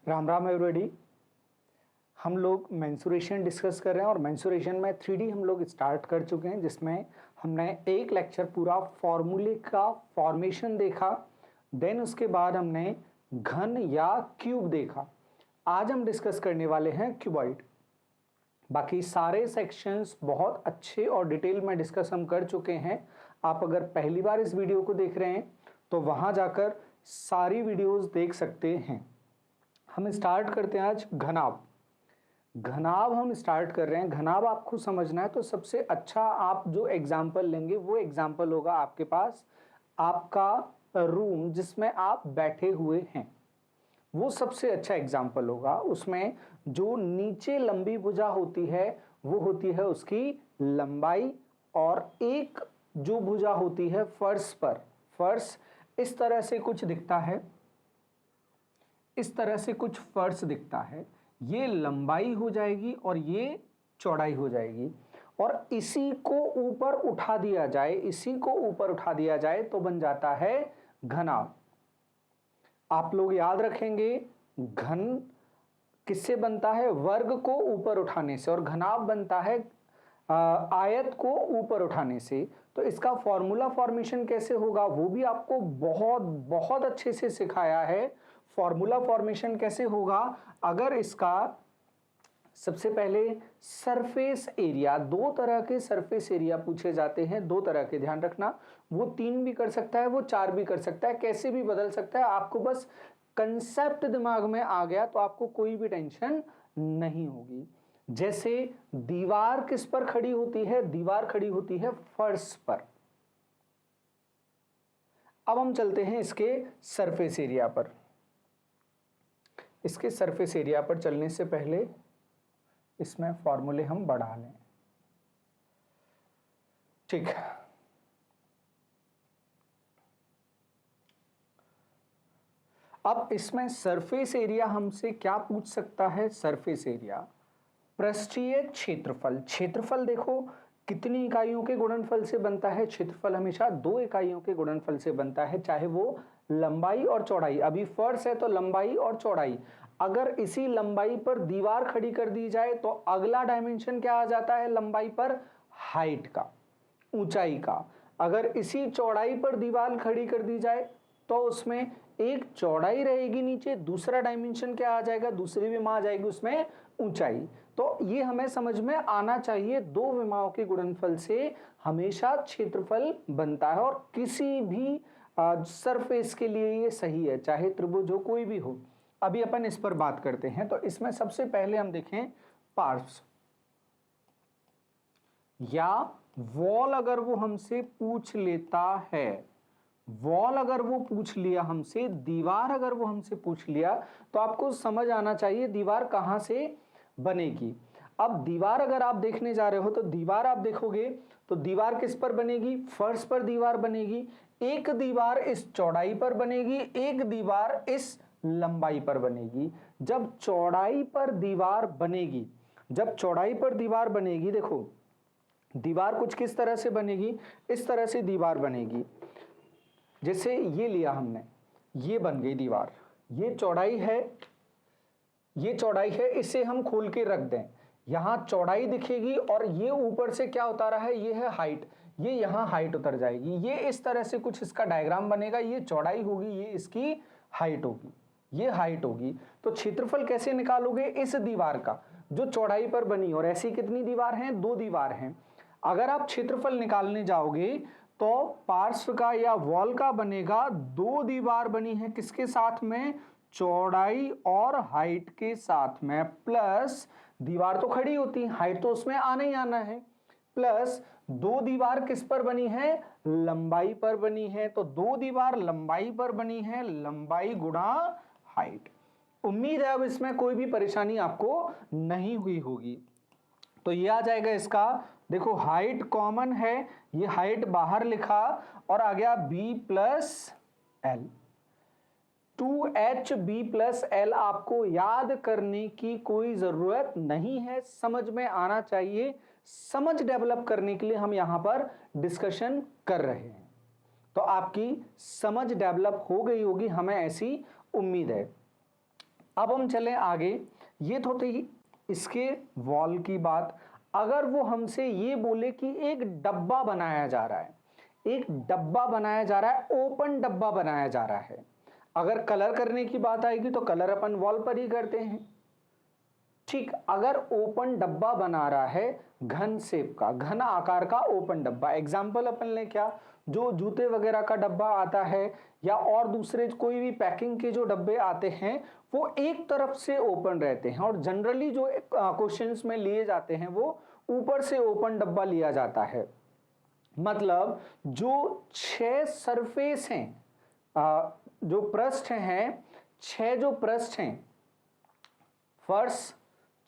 Ram Ram everybody. हम लोग mensuration discuss कर रहे हैं और मेंसुरेशन में 3D हम लोग स्टार्ट कर चुके हैं, जिसमें हमने एक लेक्चर पूरा फॉर्मूले का फॉर्मेशन देखा। देन उसके बाद हमने घन या क्यूब देखा। आज हम डिस्कस करने वाले हैं क्यूबॉइड। बाकी सारे सेक्शंस बहुत अच्छे और डिटेल में डिस्कस हम कर चुके हैं। आप अगर पहली बार इस वीडियो को देख रहे हैं तो वहां जाकर सारी वीडियोस देख सकते हैं। हम स्टार्ट करते हैं आज घनाभ। घनाभ हम स्टार्ट कर रहे हैं। घनाभ आपको समझना है तो सबसे अच्छा आप जो एग्जाम्पल लेंगे वो एग्जाम्पल होगा आपके पास आपका रूम जिसमें आप बैठे हुए हैं, वो सबसे अच्छा एग्जाम्पल होगा। उसमें जो नीचे लंबी भुजा होती है वो होती है उसकी लंबाई, और एक जो भुजा होती है फर्श पर, फर्श इस तरह से कुछ दिखता है, इस तरह से कुछ फर्श दिखता है, ये लंबाई हो जाएगी और ये चौड़ाई हो जाएगी। और इसी को ऊपर उठा दिया जाए, इसी को ऊपर उठा दिया जाए तो बन जाता है घनाभ। आप लोग याद रखेंगे घन किससे बनता है? वर्ग को ऊपर उठाने से, और घनाभ बनता है आयत को ऊपर उठाने से। तो इसका फॉर्मूला फॉर्मेशन कैसे होगा वो भी आपको बहुत बहुत अच्छे से सिखाया है। फॉर्मूला फॉर्मेशन कैसे होगा? अगर इसका सबसे पहले सरफेस एरिया, दो तरह के सरफेस एरिया पूछे जाते हैं, दो तरह के, ध्यान रखना। वो 3 भी कर सकता है, वो 4 भी कर सकता है, कैसे भी बदल सकता है। आपको बस कंसेप्ट दिमाग में आ गया तो आपको कोई भी टेंशन नहीं होगी। जैसे दीवार किस पर खड़ी होती है? दीवार खड़ी होती है फर्श पर। अब हम चलते हैं इसके सरफेस एरिया पर। इसके सरफेस एरिया पर चलने से पहले इसमें फॉर्मूले हम बढ़ा लें, ठीक है। अब इसमें सरफेस एरिया हमसे क्या पूछ सकता है? सरफेस एरिया पृष्ठीय क्षेत्रफल। क्षेत्रफल देखो कितनी इकाइयों के गुणनफल से बनता है? क्षेत्रफल हमेशा 2 इकाइयों के गुणनफल से बनता है, चाहे वो लंबाई और चौड़ाई। अभी फर्श है तो लंबाई और चौड़ाई। अगर इसी लंबाई पर दीवार खड़ी कर दी जाए तो अगला डायमेंशन क्या आ जाता है? लंबाई पर हाइट का, ऊंचाई का। अगर इसी चौड़ाई पर दीवार खड़ी कर दी जाए तो उसमें एक चौड़ाई रहेगी नीचे, दूसरा डायमेंशन क्या आ जाएगा? दूसरी विमा आ जाएगी उसमें ऊंचाई। तो ये हमें समझ में आना चाहिए, 2 विमाओं के गुणनफल से हमेशा क्षेत्रफल बनता है, और किसी भी सरफेस के लिए ये सही है, चाहे त्रिभुज हो, कोई भी हो। अभी अपन इस पर बात करते हैं। तो इसमें सबसे पहले हम देखें पार्श्व या वॉल। अगर वो हमसे पूछ लेता है, वॉल अगर वो पूछ लिया हमसे, दीवार अगर वो हमसे पूछ लिया, तो आपको समझ आना चाहिए दीवार कहां से बनेगी। अब दीवार अगर आप देखने जा रहे हो तो दीवार आप देखोगे तो दीवार किस पर बनेगी? फर्श पर दीवार बनेगी। एक दीवार इस चौड़ाई पर बनेगी, एक दीवार इस लंबाई पर बनेगी। जब चौड़ाई पर दीवार बनेगी, जब चौड़ाई पर दीवार बनेगी, देखो दीवार कुछ किस तरह से बनेगी? इस तरह से दीवार बनेगी। जैसे ये लिया हमने, ये बन गई दीवार, ये चौड़ाई है, ये चौड़ाई है, इसे हम खोल के रख दें, यहां चौड़ाई दिखेगी, और ये ऊपर से क्या उतारा है? ये है हाइट, ये यहां हाइट उतर जाएगी। ये इस तरह से कुछ इसका डायग्राम बनेगा, ये चौड़ाई होगी, ये इसकी हाइट होगी, ये हाइट होगी। तो क्षेत्रफल कैसे निकालोगे? इस दीवार का जो चौड़ाई पर बनी, और ऐसी कितनी दीवार हैं? 2 दीवार हैं। अगर आप क्षेत्रफल निकालने जाओगे तो पार्श्व का या वॉल का बनेगा, 2 दीवार बनी है किसके साथ में? चौड़ाई और हाइट के साथ में, प्लस दीवार तो खड़ी होती है, हाइट तो उसमें आना ही आना है, प्लस 2 दीवार किस पर बनी है? लंबाई पर बनी है। तो 2 दीवार लंबाई पर बनी है, लंबाई गुणा हाइट। उम्मीद है अब इसमें कोई भी परेशानी आपको नहीं हुई होगी। तो ये आ जाएगा इसका, देखो हाइट कॉमन है, ये हाइट बाहर लिखा, और आ गया b plus L. 2hb plus L आपको याद करने की कोई जरूरत नहीं है, समझ में आना चाहिए। समझ डेवलप करने के लिए हम यहां पर डिस्कशन कर रहे हैं, तो आपकी समझ डेवलप हो गई होगी, हमें ऐसी उम्मीद है। अब हम चलें आगे। ये तो थी इसके वॉल की बात। अगर वो हमसे ये बोले कि एक डब्बा बनाया जा रहा है, एक डब्बा बनाया जा रहा है, ओपन डब्बा बनाया जा रहा है, अगर कलर करने की बात आएगी तो कलर अपन वॉल पर ही करते हैं। ठीक, अगर ओपन डब्बा बना रहा है, घन शेप का, घन आकार का ओपन डब्बा, एग्जाम्पल अपन ले क्या, जो जूते वगैरह का डब्बा आता है या और दूसरे कोई भी पैकिंग के जो डब्बे आते हैं वो एक तरफ से ओपन रहते हैं, और जनरली जो क्वेश्चंस में लिए जाते हैं वो ऊपर से ओपन डब्बा लिया जाता है। मतलब जो 6 सरफेस हैं, जो पृष्ठ हैं, 6 जो पृष्ठ हैं, फर्श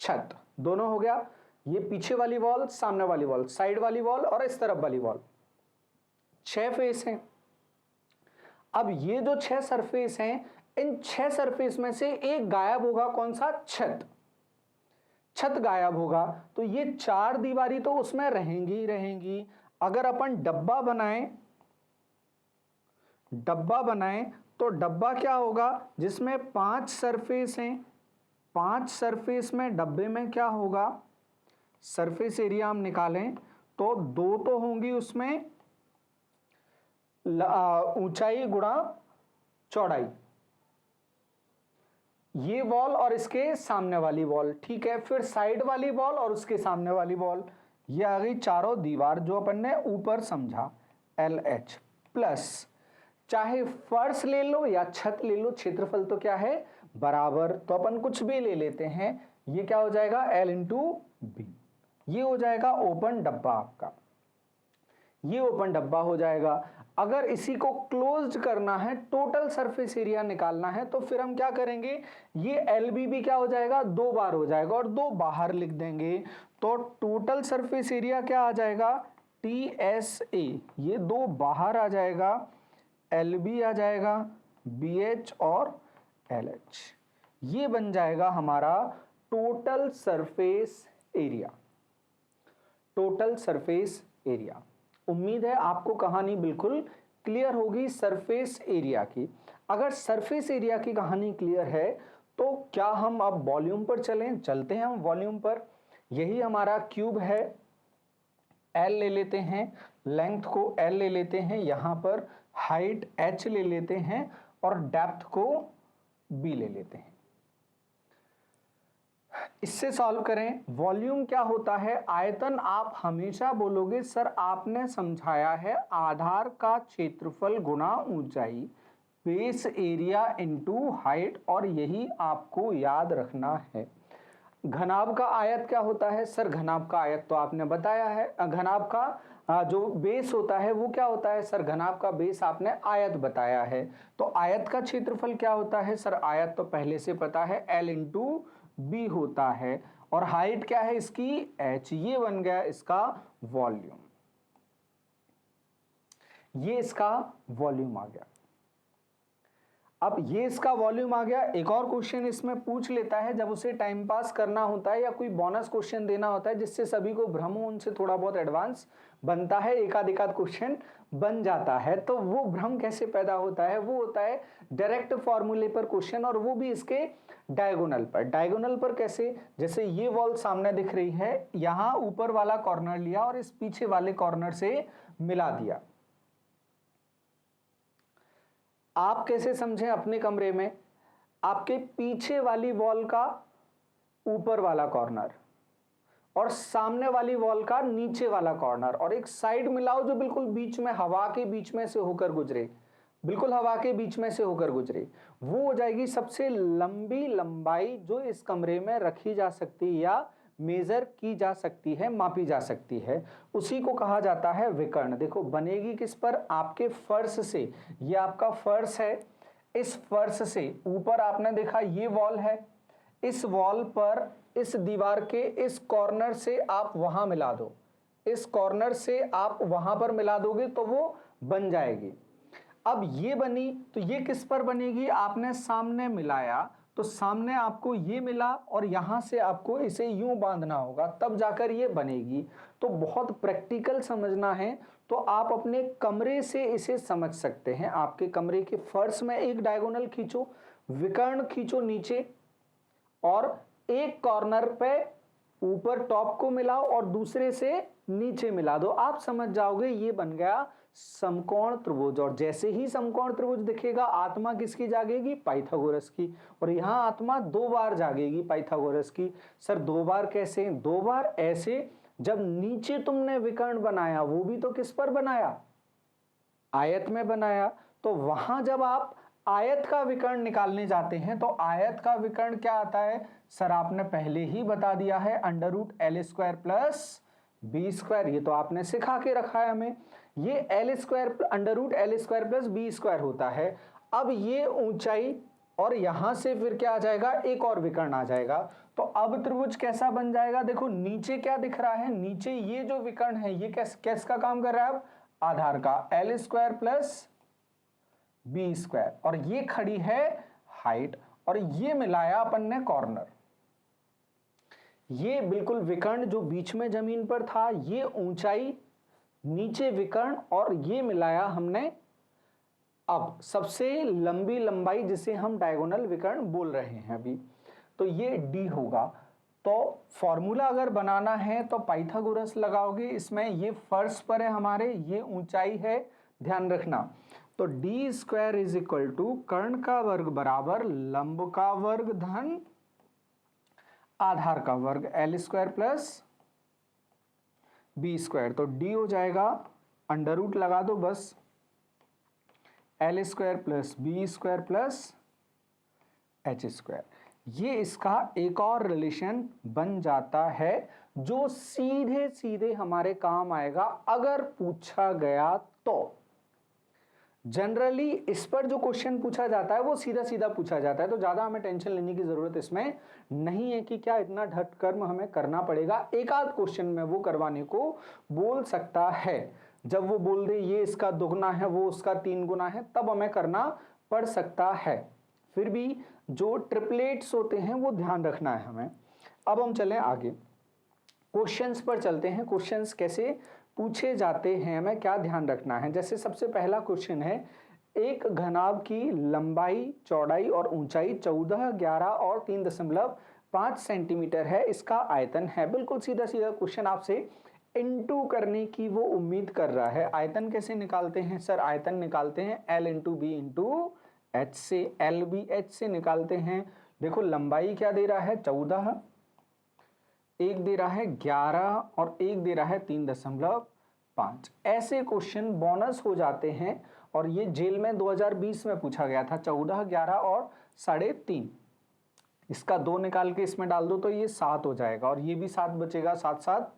छत दोनों हो गया, ये पीछे वाली वॉल, सामने वाली वॉल, साइड वाली वॉल और इस तरफ वाली वॉल, 6 फेस हैं। अब ये जो 6 सरफेस हैं, इन 6 सरफेस में से एक गायब होगा, कौन सा? छत। छत गायब होगा तो ये 4 दीवारी तो उसमें रहेंगी ही रहेंगी। अगर अपन डब्बा बनाएं तो डब्बा क्या होगा, जिसमें 5 सरफेस हैं, 5 सरफेस में डब्बे में क्या होगा, सरफेस एरिया हम निकालें तो 2 तो होंगी उसमें ऊंचाई गुणा चौड़ाई, ये वॉल और इसके सामने वाली वॉल, ठीक है। फिर साइड वाली वॉल और उसके सामने वाली वॉल, ये आ गई चारों दीवार जो अपन ने ऊपर समझा, LH प्लस, चाहे फर्श ले लो या छत ले लो, क्षेत्रफल तो क्या है, बराबर, तो अपन कुछ भी ले लेते हैं, ये क्या हो जाएगा, L इंटू बी, ये हो जाएगा ओपन डब्बा आपका, ये ओपन डब्बा हो जाएगा। अगर इसी को क्लोज्ड करना है, टोटल सरफेस एरिया निकालना है, तो फिर हम क्या करेंगे, ये LB भी क्या हो जाएगा, 2 बार हो जाएगा और 2 बाहर लिख देंगे, तो टोटल सरफेस एरिया क्या आ जाएगा, TSA, ये 2 बाहर आ जाएगा, LB आ जाएगा, BH और LH, ये बन जाएगा हमारा total surface area, total surface area. उम्मीद है आपको कहानी बिल्कुल क्लियर होगी सरफेस एरिया की। अगर सरफेस एरिया की कहानी क्लियर है तो क्या हम अब वॉल्यूम पर चलते हैं हम वॉल्यूम पर। यही हमारा क्यूब है, L ले लेते हैं, लेंथ को L ले लेते हैं, यहां पर हाइट H ले लेते हैं और डेप्थ को B ले लेते हैं। इससे सॉल्व करें। वॉल्यूम क्या होता है, आयतन आप हमेशा बोलोगे सर आपने समझाया है आधार का क्षेत्रफल गुना ऊंचाई, बेस एरिया इनटू हाइट, और यही आपको याद रखना है। घनाभ का आयत क्या होता है, सर घनाभ का आयत तो आपने बताया है, घनाभ का जो बेस होता है वो क्या होता है, सर घनाभ का बेस आपने आयत बताया है। तो आयत का क्षेत्रफल क्या होता है, सर आयत तो पहले से पता है, L इंटू बी होता है, और हाइट क्या है इसकी, H, ये बन गया इसका वॉल्यूम, ये इसका वॉल्यूम आ गया। अब ये इसका वॉल्यूम आ गया। एक और क्वेश्चन इसमें पूछ लेता है जब उसे टाइम पास करना होता है या कोई बोनस क्वेश्चन देना होता है जिससे सभी को भ्रम हो, उनसे थोड़ा बहुत एडवांस बनता है, एकाध क्वेश्चन बन जाता है, तो वो भ्रम कैसे पैदा होता है, वो होता है डायरेक्ट फॉर्मूले पर क्वेश्चन, और वो भी इसके डायगोनल पर। डायगोनल पर कैसे, जैसे ये वॉल सामने दिख रही है, यहां ऊपर वाला कॉर्नर लिया और इस पीछे वाले कॉर्नर से मिला दिया। आप कैसे समझें अपने कमरे में, आपके पीछे वाली वॉल का ऊपर वाला कॉर्नर और सामने वाली वॉल का नीचे वाला कॉर्नर, और एक साइड मिलाओ जो बिल्कुल बीच में, हवा के बीच में से होकर गुजरे, बिल्कुल हवा के बीच में से होकर गुजरे, वो हो जाएगी सबसे लंबी लंबाई जो इस कमरे में रखी जा सकती है या मेजर की जा सकती है, मापी जा सकती है, उसी को कहा जाता है विकर्ण। देखो बनेगी किस पर, आपके फर्श से, ये आपका फर्श है, इस फर्श से ऊपर आपने देखा ये वॉल है, इस वॉल पर इस दीवार के इस कॉर्नर से आप वहां मिला दो, इस कॉर्नर से आप वहां पर मिला दोगे तो वो बन जाएगी। अब ये बनी तो ये किस पर बनेगी, आपने सामने मिलाया तो सामने आपको ये मिला और यहां से आपको इसे यूं बांधना होगा तब जाकर ये बनेगी। तो बहुत प्रैक्टिकल समझना है तो आप अपने कमरे से इसे समझ सकते हैं। आपके कमरे के फर्श में एक डायगोनल खींचो, विकर्ण खींचो नीचे, और एक कॉर्नर पे ऊपर टॉप को मिलाओ और दूसरे से नीचे मिला दो, आप समझ जाओगे ये बन गया समकोण त्रिभुज। और जैसे ही समकोण त्रिभुज दिखेगा आत्मा किसकी जागेगी? पाइथागोरस की। और यहां आत्मा 2 बार जागेगी पाइथागोरस की। सर 2 बार कैसे? 2 बार ऐसे, जब नीचे तुमने विकर्ण बनाया वो भी तो किस पर बनाया? आयत में बनाया। तो वहां जब आप आयत का विकर्ण निकालने जाते हैं तो आयत का विकर्ण क्या आता है? सर आपने पहले ही बता दिया है, under root L square plus B square. ये तो आपने सिखा के रखा है हमें। ये L square under root L square plus B square होता है। अब ये ऊंचाई और यहां से फिर क्या आ जाएगा? एक और विकर्ण आ जाएगा। तो अब त्रिभुज कैसा बन जाएगा? देखो नीचे क्या दिख रहा है? नीचे ये जो विकर्ण है ये किसका काम कर रहा है? अब आधार का, L square plus B square, और ये खड़ी है हाइट, और ये मिलाया अपन ने कॉर्नर। ये बिल्कुल विकर्ण जो बीच में जमीन पर था, ये ऊंचाई, नीचे विकर्ण, और ये मिलाया हमने अब सबसे लंबी लंबाई जिसे हम डायगोनल विकर्ण बोल रहे हैं अभी। तो ये डी होगा। तो फॉर्मूला अगर बनाना है तो पाइथागोरस लगाओगे। इसमें ये फर्श पर है हमारे, ये ऊंचाई है, ध्यान रखना। तो d square is equal to कर्ण का वर्ग बराबर लंब का वर्ग धन आधार का वर्ग, L square plus B square. तो डी हो जाएगा, अंडर रूट लगा दो बस, L square plus B square plus H square. ये इसका एक और रिलेशन बन जाता है जो सीधे सीधे हमारे काम आएगा अगर पूछा गया तो। जनरली इस पर जो क्वेश्चन पूछा जाता है वो सीधा सीधा पूछा जाता है, तो ज्यादा हमें टेंशन लेने की जरूरत इसमें नहीं है कि क्या इतना ढट कर्म हमें करना पड़ेगा। एक आध क्वेश्चन में वो करवाने को बोल सकता है, जब वो बोल दे ये इसका दुगना है वो उसका 3 गुना है, तब हमें करना पड़ सकता है। फिर भी जो ट्रिपलेट्स होते हैं वो ध्यान रखना है हमें। अब हम चलें आगे, क्वेश्चंस पर चलते हैं। क्वेश्चंस कैसे पूछे जाते हैं, हमें क्या ध्यान रखना है। जैसे सबसे पहला क्वेश्चन है, एक घनाभ की लंबाई, चौड़ाई और ऊंचाई 14, 11 और 3.5 सेंटीमीटर है, इसका आयतन है। बिल्कुल सीधा सीधा क्वेश्चन आपसे इनटू करने की वो उम्मीद कर रहा है। आयतन कैसे निकालते हैं? सर आयतन निकालते हैं L into B into H से, एल बी एच से निकालते हैं। देखो लंबाई क्या दे रहा है? 14, एक दे रहा है 11 और एक दे रहा है 3.5। ऐसे क्वेश्चन बोनस हो जाते हैं, और ये जेल में 2020 में पूछा गया था। 14, 11 और 3.5, इसका 2 निकाल के इसमें डाल दो तो ये 7 हो जाएगा, और ये भी 7 बचेगा, 7 7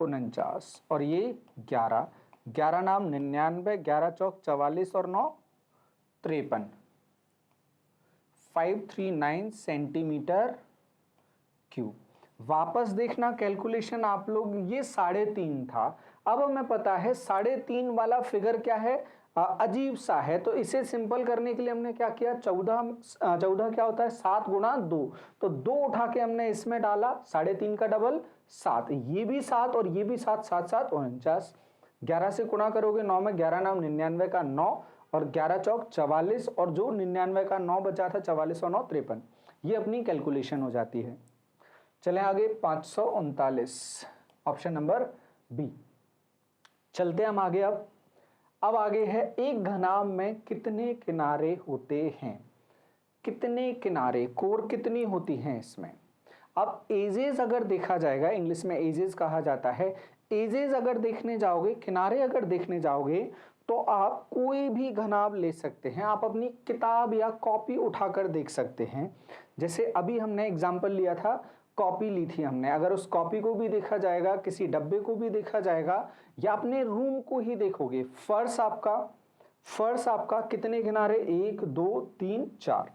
49, और ये 11, 11 नाम 99, 11 चौक 44 और 9 53, 539 सेंटीमीटर क्यूब। वापस देखना कैलकुलेशन आप लोग, ये 3.5 था। अब हमें पता है 3.5 वाला फिगर क्या है? अजीब सा है, तो इसे सिंपल करने के लिए हमने क्या किया? 14 क्या होता है? 7 गुणा 2, तो 2 उठा के हमने इसमें डाला, 3.5 का डबल 7, ये भी 7 और ये भी 7, 7 7 49। 11 से गुणा करोगे 9 में, 11 नाम 99 का 9 और 11 चौक 44, और जो 99 का 9 बचा था 44 और 9 53। ये अपनी कैलकुलेशन हो जाती है। चलें आगे, 539 ऑप्शन नंबर बी। चलते हम आगे। अब आगे है, एक घनाभ में कितने किनारे होते हैं? कितने किनारे, कोर कितनी होती हैं इसमें? अब एजेस अगर देखा जाएगा, इंग्लिश में एजेस कहा जाता है, एजेस अगर देखने जाओगे, किनारे अगर देखने जाओगे, तो आप कोई भी घनाभ ले सकते हैं। आप अपनी किताब या कॉपी उठाकर देख सकते हैं। जैसे अभी हमने एग्जाम्पल लिया था, कॉपी ली थी हमने, अगर उस कॉपी को भी देखा जाएगा, किसी डब्बे को भी देखा जाएगा, या अपने रूम को ही देखोगे, फर्श आपका कितने किनारे? 1 2 3 4।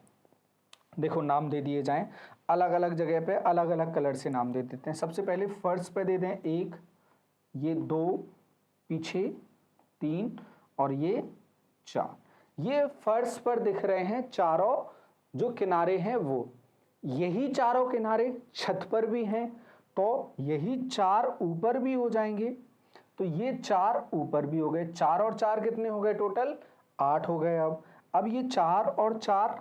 देखो नाम दे दिए जाएं, अलग अलग जगह पे अलग अलग कलर से नाम दे देते हैं। सबसे पहले फर्श पे दे दें 1, ये 2, पीछे 3 और ये 4। ये फर्श पर दिख रहे हैं चारों जो किनारे हैं वो। यही चारों किनारे छत पर भी हैं, तो यही 4 ऊपर भी हो जाएंगे, तो ये 4 ऊपर भी हो गए। 4 और 4 कितने हो गए? टोटल 8 हो गए। अब ये 4 और 4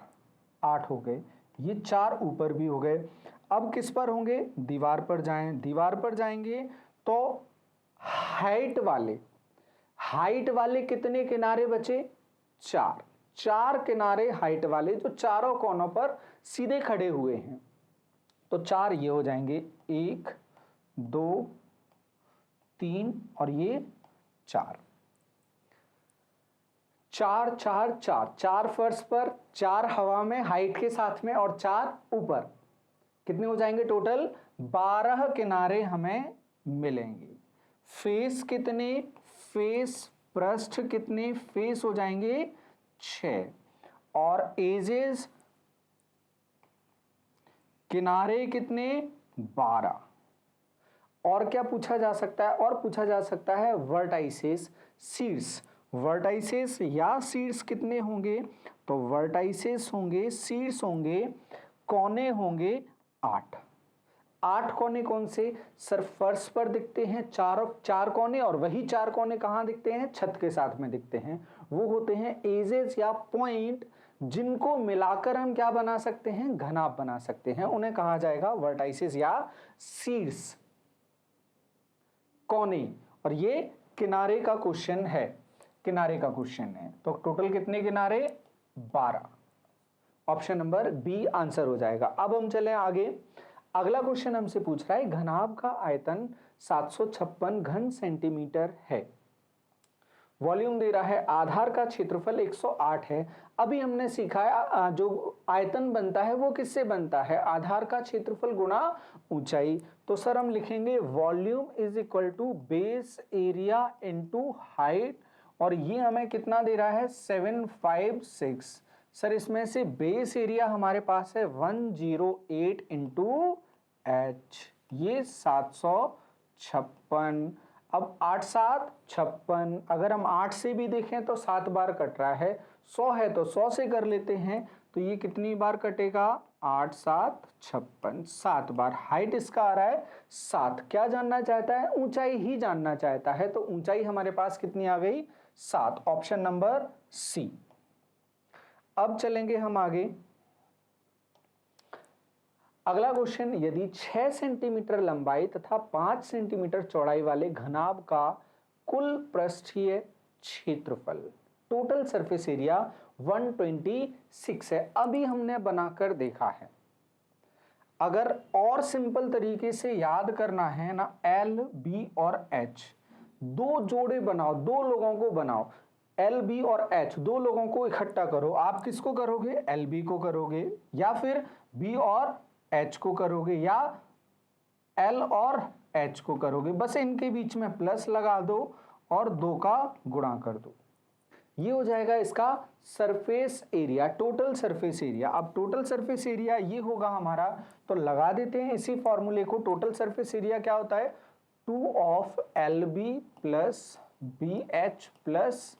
8 हो गए, ये 4 ऊपर भी हो गए। अब किस पर होंगे, दीवार पर जाएं, दीवार पर जाएंगे तो हाइट वाले कितने किनारे बचे, 4, 4 किनारे हाइट वाले जो चारों कोनों पर सीधे खड़े हुए हैं, तो 4 ये हो जाएंगे, 1 2 3 और ये 4, 4 4 4, 4 फर्श पर, 4 हवा में हाइट के साथ में और 4 ऊपर, कितने हो जाएंगे टोटल, 12 किनारे हमें मिलेंगे। फेस कितने, फेस पृष्ठ कितने, फेस हो जाएंगे 6 और एजेस किनारे कितने, 12। और क्या पूछा जा सकता है, और पूछा जा सकता है वर्टाइसेस, शीर्ष, वर्टाइसेस या शीर्ष कितने होंगे, तो वर्टाइसेस होंगे, शीर्ष होंगे, कोने होंगे 8। 8 कोने कौन से, सर फर्श पर दिखते हैं 4 कोने, और वही 4 कोने कहाँ दिखते हैं, छत के साथ में दिखते हैं, वो होते हैं एजेस या पॉइंट, जिनको मिलाकर हम क्या बना सकते हैं, घनाभ बना सकते हैं, उन्हें कहा जाएगा वर्टाइसेस या शीर्ष कोने। और ये किनारे का क्वेश्चन है, किनारे का क्वेश्चन है, तो टोटल कितने किनारे, 12, ऑप्शन नंबर बी आंसर हो जाएगा। अब हम चलें आगे, अगला क्वेश्चन हमसे पूछ रहा है घनाभ का आयतन 756 घन सेंटीमीटर है, वॉल्यूम दे रहा है, आधार का क्षेत्रफल 108 है। अभी हमने सीखा है जो आयतन बनता है वो किससे बनता है, आधार का क्षेत्रफल गुणा ऊंचाई। तो सर हम लिखेंगे volume is equal to base area into height, और ये हमें कितना दे रहा है, 756। सर इसमें से बेस एरिया हमारे पास है 108 इंटू एच, ये 756। अब 8 7 56, अगर हम 8 से भी देखें तो 7 बार कट रहा है, 100 है तो 100 से कर लेते हैं, तो ये कितनी बार कटेगा, 8 7 56, 7 बार। हाइट इसका आ रहा है 7, क्या जानना चाहता है, ऊंचाई ही जानना चाहता है, तो ऊंचाई हमारे पास कितनी आ गई, 7, ऑप्शन नंबर सी। अब चलेंगे हम आगे, अगला क्वेश्चन, यदि 6 सेंटीमीटर लंबाई तथा 5 सेंटीमीटर चौड़ाई वाले घनाभ का कुल पृष्ठीय क्षेत्रफल, टोटल सरफेस एरिया 126 है, अभी हमने बनाकर देखा है। अगर और सिंपल तरीके से याद करना है ना, एल बी और एच दो जोड़े बनाओ, दो लोगों को बनाओ, एल बी और एच दो लोगों को इकट्ठा करो। आप किसको करोगे, एल बी को करोगे, या फिर बी और एच को करोगे, या एल और एच को करोगे, बस इनके बीच में प्लस लगा दो और 2 का गुणा कर दो, ये हो जाएगा इसका surface area, total surface area. अब टोटल सरफेस एरिया ये होगा हमारा, तो लगा देते हैं इसी फॉर्मूले को। टोटल सरफेस एरिया क्या होता है, 2 of L B plus B H plus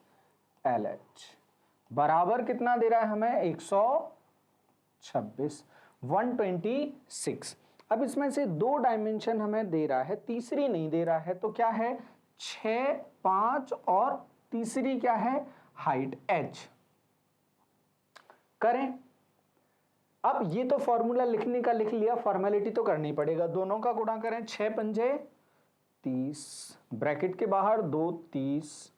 L H, बराबर कितना दे रहा है हमें, 126, 126। अब इसमें से 2 डायमेंशन हमें दे रहा है, तीसरी नहीं दे रहा है, तो क्या है, 6 5 और तीसरी क्या है, हाइट h करें। अब ये तो फॉर्मूला लिखने का लिख लिया, फॉर्मेलिटी तो करनी पड़ेगा, दोनों का गुणा करें, 6 पंजे 30, ब्रैकेट के बाहर 2 30,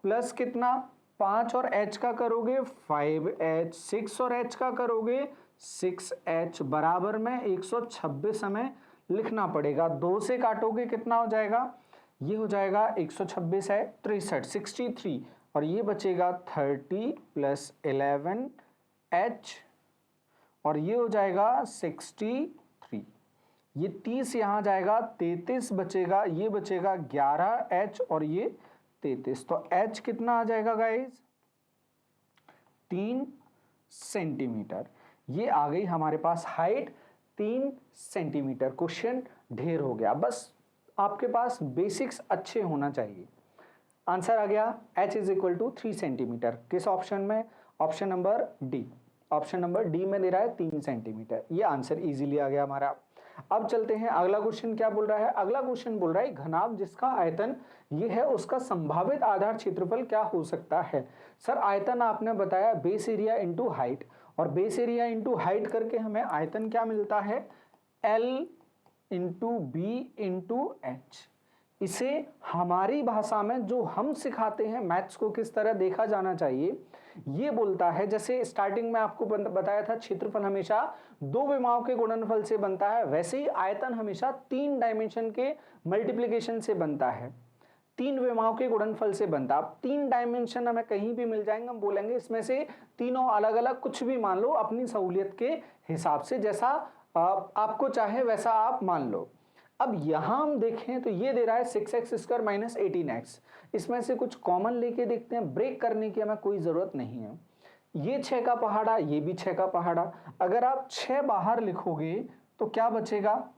प्लस कितना, 5 और h का करोगे 5h, 6 और h का करोगे 6h, बराबर में 126 हमें लिखना पड़ेगा। 2 से काटोगे कितना हो जाएगा, ये हो जाएगा 126 है 63, 63, और ये बचेगा 30 प्लस 11h, और ये हो जाएगा 63, ये 30 यहाँ जाएगा, 33 बचेगा, ये बचेगा 11h और ये 33, तो h कितना आ जाएगा गाइस, 3 सेंटीमीटर। ये आ गई हमारे पास हाइट 3 सेंटीमीटर। क्वेश्चन ढेर हो गया, बस आपके पास बेसिक्स अच्छे होना चाहिए। आंसर आ गया h is equal to 3 centimetre, किस ऑप्शन में, option number D, option number D में दे रहा है 3 सेंटीमीटर, ये आंसर इजीली आ गया हमारा। अब चलते हैं अगला क्वेश्चन क्या बोल रहा है, अगला क्वेश्चन बोल रहा है घनाभ जिसका आयतन ये है उसका संभावित आधार क्षेत्रफल क्या हो सकता है। सर आयतन आपने बताया बेस एरिया इनटू हाइट, और बेस एरिया इंटू हाइट करके हमें आयतन क्या मिलता है, L into B into H. इसे हमारी भाषा में जो हम सिखाते हैं मैथ्स को किस तरह देखा जाना चाहिए, ये बोलता है, जैसे स्टार्टिंग में आपको बताया था क्षेत्रफल हमेशा दो विमाओं के गुणनफल से बनता है, वैसे ही आयतन हमेशा 3 डायमेंशन के मल्टीप्लिकेशन से बनता है, 3 विमाओं के गुणनफल से बनता है। अब 3 डायमेंशन हमें कहीं भी मिल जाएंगे, हम बोलेंगे इसमें से तीनों अलग अलग कुछ भी मान लो अपनी सहूलियत के हिसाब से, जैसा आपको चाहे वैसा आप मान लो। अब यहां हम देखें तो ये दे रहा है 6x² माइनस 18x, इसमें से कुछ कॉमन लेके देखते हैं, ब्रेक करने की हमें कोई जरूरत नहीं है। ये 6 का पहाड़ा, ये भी 6 का पहाड़ा, अगर आप 6 बाहर लिखोगे तो क्या बचेगा,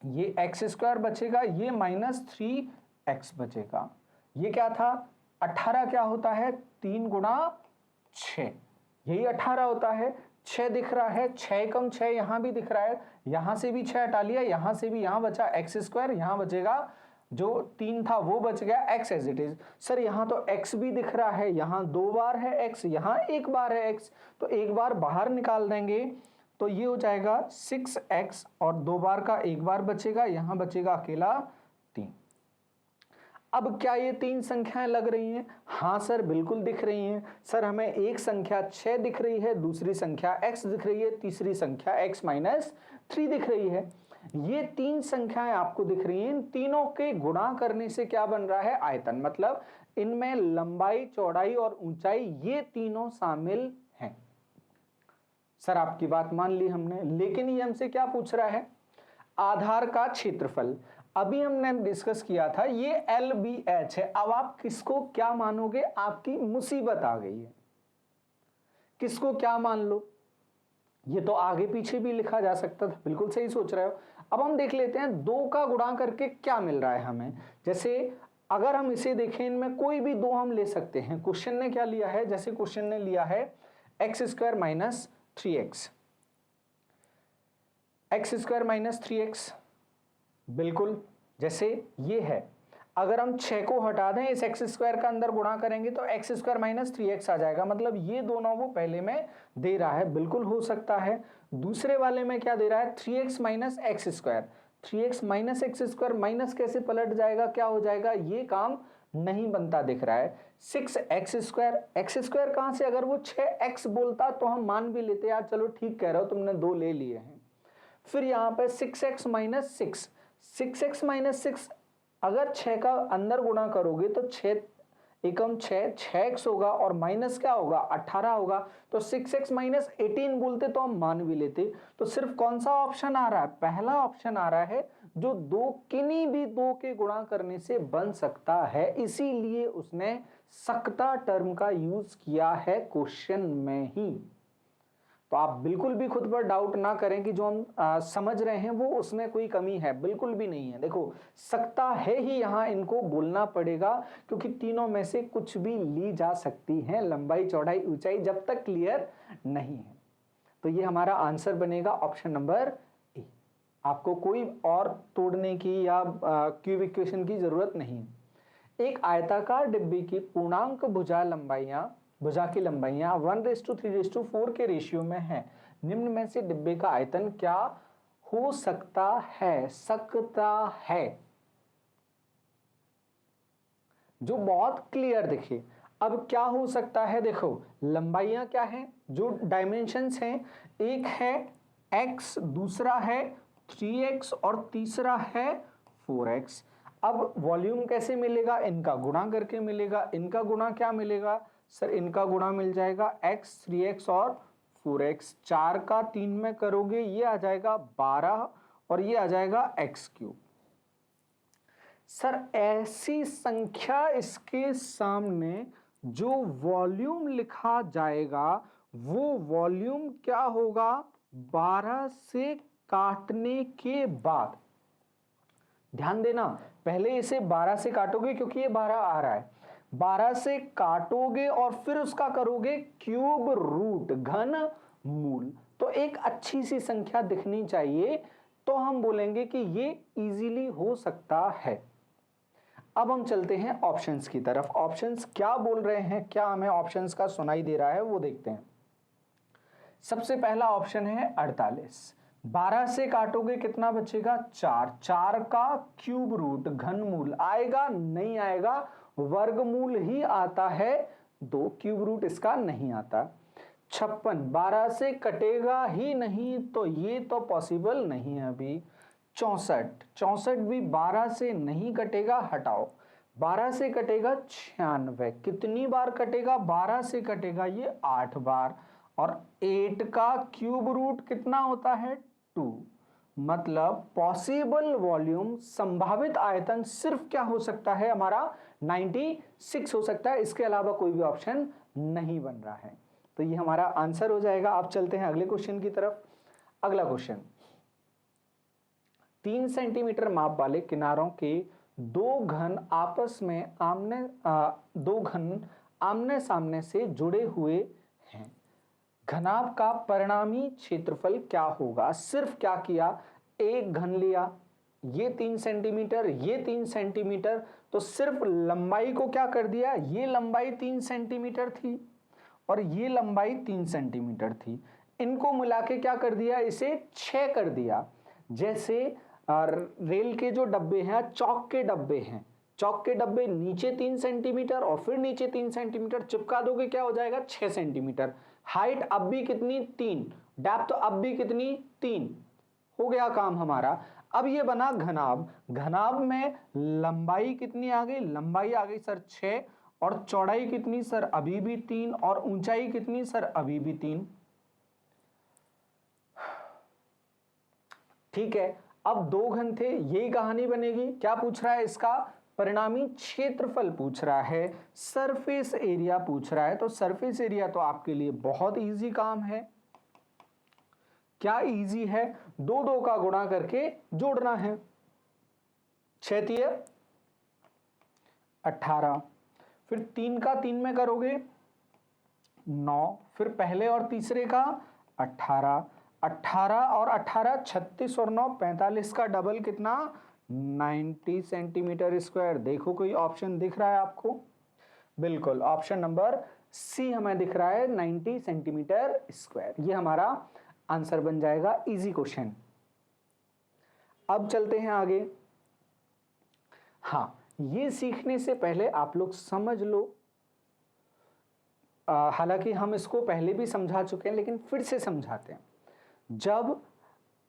ये x² बचेगा, ये -3x बचेगा। ये क्या था, 18 क्या होता है, 3 गुणा 6, यही 18 होता है। 6 दिख रहा है, 6 कम 6 यहां भी दिख रहा है, यहां से भी 6 हटा लिया, यहां से भी, यहां बचा x², यहां बचेगा जो 3 था वो बच गया x as it is. Sir यहां तो x भी दिख रहा है, यहां 2 बार है x, यहां 1 बार है x, तो 1 बार बाहर निकाल देंगे तो ये हो जाएगा 6x और 2 बार का 1 बार बचेगा, यहां बचेगा अकेला 3। अब क्या ये 3 संख्याएं लग रही हैं? हाँ सर बिल्कुल दिख रही हैं। सर हमें एक संख्या 6 दिख रही है, दूसरी संख्या x दिख रही है, तीसरी संख्या x माइनस 3 दिख रही है। ये 3 संख्याएं आपको दिख रही हैं, इन तीनों के गुणा करने से क्या बन रहा है, आयतन। मतलब इनमें लंबाई, चौड़ाई और ऊंचाई ये तीनों शामिल हैं। सर आपकी बात मान ली हमने, लेकिन ये हमसे क्या पूछ रहा है, आधार का क्षेत्रफल। अभी हमने डिस्कस किया था ये LBH है। अब आप किसको क्या मानोगे, आपकी मुसीबत आ गई है, किसको क्या मान लो। ये तो आगे पीछे भी लिखा जा सकता था, बिल्कुल सही सोच रहे हो। अब हम देख लेते हैं 2 का गुणा करके क्या मिल रहा है हमें। जैसे अगर हम इसे देखें, इनमें कोई भी 2 हम ले सकते हैं। क्वेश्चन ने क्या लिया है, जैसे क्वेश्चन ने लिया है x² minus 3x, x² minus 3x, बिल्कुल जैसे ये है। अगर हम 6 को हटा दें, इस x² का अंदर गुणा करेंगे तो x² माइनस 3x आ जाएगा, मतलब ये दोनों वो पहले में दे रहा है, बिल्कुल हो सकता है। दूसरे वाले में क्या दे रहा है, 3x minus x², 3x minus x² minus कैसे पलट जाएगा, क्या हो जाएगा, ये काम नहीं बनता दिख रहा है। 6x², x² कहां से, अगर वो 6x बोलता तो हम मान भी लेते यार, चलो ठीक कह रहे हो, तुमने 2 ले लिए हैं। फिर यहाँ पे 6x माइनस 6, 6x माइनस 6 अगर 6 का अंदर गुणा करोगे तो 6 एकम 6, 6x होगा और माइनस क्या होगा, 18 होगा। तो 6x माइनस 18 बोलते तो हम मान भी लेते। तो सिर्फ कौन सा ऑप्शन आ रहा है, पहला ऑप्शन आ रहा है, जो 2 किन्हीं भी 2 के गुणा करने से बन सकता है, इसीलिए उसने सकता टर्म का यूज किया है क्वेश्चन में ही। तो आप बिल्कुल भी खुद पर डाउट ना करें कि जो हम समझ रहे हैं वो उसमें कोई कमी है, बिल्कुल भी नहीं है। देखो सकता है ही, यहां इनको बोलना पड़ेगा, क्योंकि तीनों में से कुछ भी ली जा सकती है, लंबाई, चौड़ाई, ऊंचाई, जब तक क्लियर नहीं है। तो ये हमारा आंसर बनेगा ऑप्शन नंबर ए। आपको कोई और तोड़ने की या क्यूब इक्वेशन की जरूरत नहीं। एक आयताकार डिब्बे की पूर्णांक भुजा की लंबाइयां 1:3:4 के रेशियो में है। निम्न में से डिब्बे का आयतन क्या हो सकता है, जो बहुत क्लियर दिखे। अब क्या हो सकता है, देखो लंबाइयां क्या है, जो डायमेंशंस हैं, एक है x, दूसरा है 3x और तीसरा है 4x। अब वॉल्यूम कैसे मिलेगा, इनका गुणा करके मिलेगा। इनका गुणा क्या मिलेगा सर, इनका गुणा मिल जाएगा x, 3x और 4x। 4 का 3 में करोगे ये आ जाएगा 12 और ये आ जाएगा x³ सर ऐसी संख्या इसके सामने जो वॉल्यूम लिखा जाएगा वो वॉल्यूम क्या होगा, 12 से काटने के बाद। ध्यान देना, पहले इसे 12 से काटोगे क्योंकि ये 12 आ रहा है, 12 से काटोगे और फिर उसका करोगे क्यूब रूट, घन मूल। तो एक अच्छी सी संख्या दिखनी चाहिए, तो हम बोलेंगे कि ये इजीली हो सकता है। अब हम चलते हैं ऑप्शंस की तरफ। ऑप्शंस क्या बोल रहे हैं, क्या हमें ऑप्शंस का सुनाई दे रहा है वो देखते हैं। सबसे पहला ऑप्शन है 48। 12 से काटोगे कितना बचेगा? 4। 4 का क्यूब रूट घनमूल आएगा? नहीं आएगा, वर्गमूल ही आता है 2, क्यूब रूट इसका नहीं आता। 56 12 से कटेगा ही नहीं, तो ये तो पॉसिबल नहीं है अभी। 64 भी 12 से नहीं कटेगा, हटाओ। 12 से कटेगा 96, कितनी बार कटेगा? 12 से कटेगा ये 8 बार। और 8 का क्यूब रूट कितना होता है? 2। मतलब पॉसिबल वॉल्यूम, संभावित आयतन सिर्फ क्या हो सकता है हमारा? 96 हो सकता है, इसके अलावा कोई भी ऑप्शन नहीं बन रहा है। तो ये हमारा आंसर हो जाएगा। आप चलते हैं अगले क्वेश्चन की तरफ। अगला क्वेश्चन, 3 सेंटीमीटर माप वाले किनारों के दो घन आमने सामने से जुड़े हुए हैं। घनाभ का परिणामी क्षेत्रफल क्या होगा? सिर्फ क्या किया? एक घन लिया, ये 3 सेंटीमीटर, ये 3 सेंटीमीटर, तो सिर्फ लंबाई को क्या कर दिया? ये लंबाई 3 सेंटीमीटर थी और ये लंबाई 3 सेंटीमीटर थी, इनको मिला के क्या कर दिया? इसे 6 कर दिया। जैसे रेल के जो डब्बे हैं, चौक के डब्बे हैं, चौक के डब्बे नीचे 3 सेंटीमीटर और फिर नीचे 3 सेंटीमीटर चिपका दोगे, क्या हो जाएगा? 6 सेंटीमीटर। हाइट अब भी कितनी? 3। डेप्थ अब भी कितनी? 3। हो गया काम हमारा। अब ये बना घनाभ। घनाभ में लंबाई कितनी आ गई? लंबाई आ गई सर 6, और चौड़ाई कितनी सर? अभी भी 3, और ऊंचाई कितनी सर? अभी भी 3। ठीक है, अब दो घन थे, यही कहानी बनेगी। क्या पूछ रहा है? इसका परिणामी क्षेत्रफल पूछ रहा है, सरफेस एरिया पूछ रहा है। तो सरफेस एरिया तो आपके लिए बहुत इजी काम है। क्या इजी है? 2 का गुणा करके जोड़ना है। 6 तिये 18, फिर 3 का 3 में करोगे 9, फिर पहले और तीसरे का 18, 18 और 18 36 और 9 45 का डबल कितना? 90 सेंटीमीटर स्क्वायर। देखो कोई ऑप्शन दिख रहा है आपको? बिल्कुल, ऑप्शन नंबर सी हमें दिख रहा है, 90 सेंटीमीटर स्क्वायर। ये हमारा आंसर बन जाएगा। Easy question. अब चलते हैं आगे। हाँ, ये सीखने से पहले आप लोग समझ लो, हालांकि हम इसको पहले भी समझा चुके हैं लेकिन फिर से समझाते हैं। जब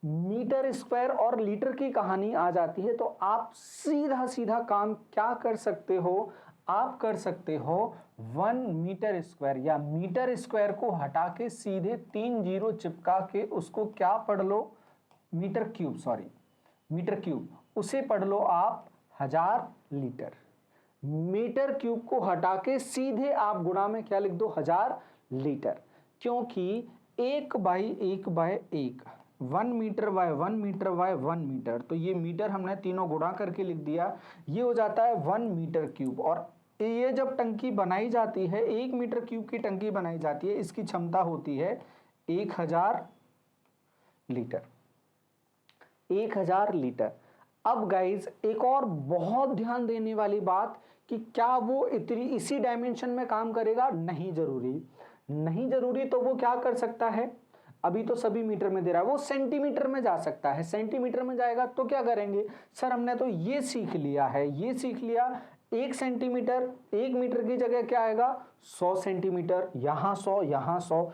मीटर स्क्वायर और लीटर की कहानी आ जाती है तो आप सीधा सीधा काम क्या कर सकते हो? आप कर सकते हो 1 मीटर स्क्वायर, या मीटर स्क्वायर को हटा के सीधे 3 जीरो चिपका के उसको क्या पढ़ लो? Metre cube, sorry metre cube, उसे पढ़ लो आप 1000 लीटर। मीटर क्यूब को हटा के सीधे आप गुणा में क्या लिख दो? 1000 लीटर। क्योंकि 1 by 1 by 1, 1 metre by 1 metre by 1 metre, तो ये मीटर हमने तीनों गुणा करके लिख दिया, ये हो जाता है 1 मीटर क्यूब। और ये जब टंकी बनाई जाती है, 1 मीटर क्यूब की टंकी बनाई जाती है, इसकी क्षमता होती है 1000 लीटर। 1000 लीटर। अब गाइज एक और बहुत ध्यान देने वाली बात कि क्या वो इसी डायमेंशन में काम करेगा? नहीं जरूरी, नहीं जरूरी। तो वो क्या कर सकता है? अभी तो सभी मीटर में दे रहा है, वो सेंटीमीटर में जा सकता है। सेंटीमीटर में जाएगा तो क्या करेंगे? सर हमने तो ये सीख लिया है, ये सीख लिया 1 सेंटीमीटर, 1 मीटर की जगह क्या आएगा? 100 सेंटीमीटर, यहाँ 100, यहाँ 100,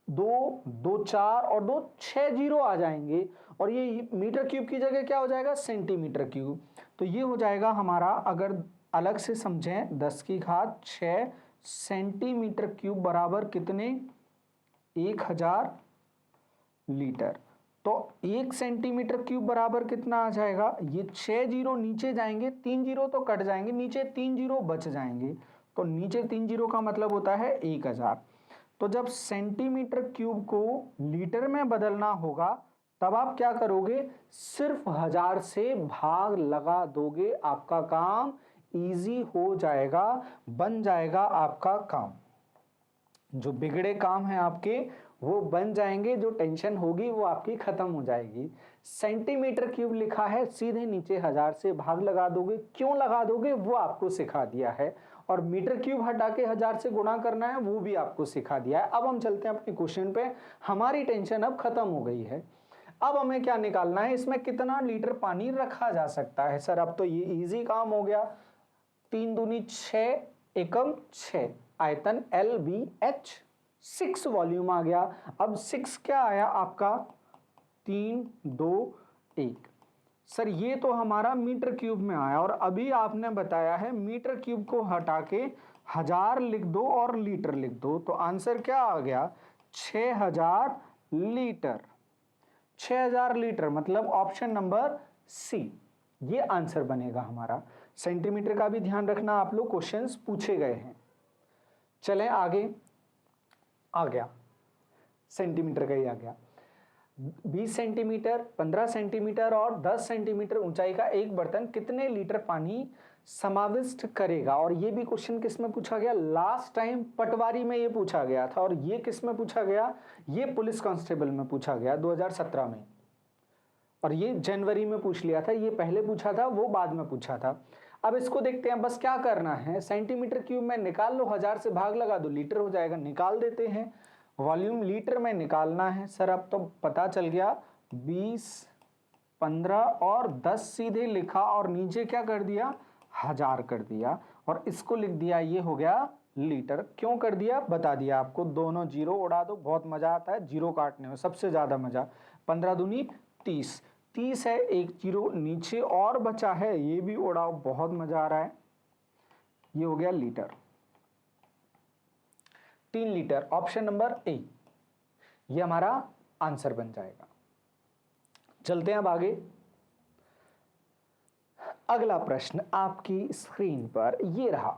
2 2 4 और 2 6 जीरो आ जाएंगे, और ये मीटर क्यूब की जगह क्या हो जाएगा? Centimetre cube. तो ये हो जाएगा हमारा, अगर अलग से समझें, 10 की घात 6 सेंटीमीटर क्यूब बराबर कितने? 1000 लीटर। तो 1 सेंटीमीटर क्यूब बराबर कितना आ जाएगा? ये 6 जीरो नीचे जाएंगे, 3 जीरो तो कट जाएंगे, नीचे 3 जीरो बच जाएंगे, तो नीचे 3 जीरो का मतलब होता है 1000। तो जब सेंटीमीटर क्यूब को लीटर में बदलना होगा तब आप क्या करोगे? सिर्फ 1000 से भाग लगा दोगे, आपका काम इजी हो जाएगा, बन जाएगा आपका काम। जो बिगड़े काम हैं आपके वो बन जाएंगे, जो टेंशन होगी वो आपकी खत्म हो जाएगी। सेंटीमीटर क्यूब लिखा है, सीधे नीचे 1000 से भाग लगा दोगे। क्यों लगा दोगे वो आपको सिखा दिया है, और मीटर क्यूब हटा के 1000 से गुणा करना है वो भी आपको सिखा दिया है। अब हम चलते हैं अपने क्वेश्चन पे, हमारी टेंशन अब खत्म हो गई है। अब हमें क्या निकालना है, इसमें कितना लीटर पानी रखा जा सकता है। सर अब तो ये इजी काम हो गया, 3 दूनी 6 एकम 6, आयतन LBH, 6 वॉल्यूम आ गया। अब 6 क्या आया आपका, 3 2 1। सर ये तो हमारा मीटर क्यूब में आया, और अभी आपने बताया है मीटर क्यूब को हटा के 1000 लिख दो और लीटर लिख दो, तो आंसर क्या आ गया, 6000 लीटर। 6000 लीटर मतलब ऑप्शन नंबर सी, ये आंसर बनेगा हमारा। सेंटीमीटर का भी ध्यान रखना, आप लोग क्वेश्चंस पूछे गए हैं। चलें आगे, आ गया सेंटीमीटर का ही आ गया। 20 सेंटीमीटर, 15 सेंटीमीटर और 10 सेंटीमीटर ऊंचाई का एक बर्तन कितने लीटर पानी समाविष्ट करेगा। और ये भी क्वेश्चन किस में पूछा गया, लास्ट टाइम पटवारी में ये पूछा गया था, और ये किस में पूछा गया, ये पुलिस कांस्टेबल में पूछा गया 2017 में, और ये जनवरी में पूछ लिया था। ये पहले पूछा था, वो बाद में पूछा था। अब इसको देखते हैं, बस क्या करना है, सेंटीमीटर क्यूब में निकाल लो, 1000 से भाग लगा दो, लीटर हो जाएगा, निकाल देते हैं। वॉल्यूम लीटर में निकालना है। सर अब तो पता चल गया, 20 15 और 10 सीधे लिखा, और नीचे क्या कर दिया, 1000 कर दिया, और इसको लिख दिया, ये हो गया लीटर। क्यों कर दिया बता दिया आपको, दोनों जीरो उड़ा दो, बहुत मजा आता है जीरो काटने में, सबसे ज्यादा मजा। 15 दूनी 30, 30 है, एक जीरो नीचे और बचा है, ये भी उड़ाओ, बहुत मजा आ रहा है। ये हो गया लीटर, 3 लीटर, ऑप्शन नंबर ए, ये हमारा आंसर बन जाएगा। चलते हैं अब आगे। अगला प्रश्न आपकी स्क्रीन पर ये रहा,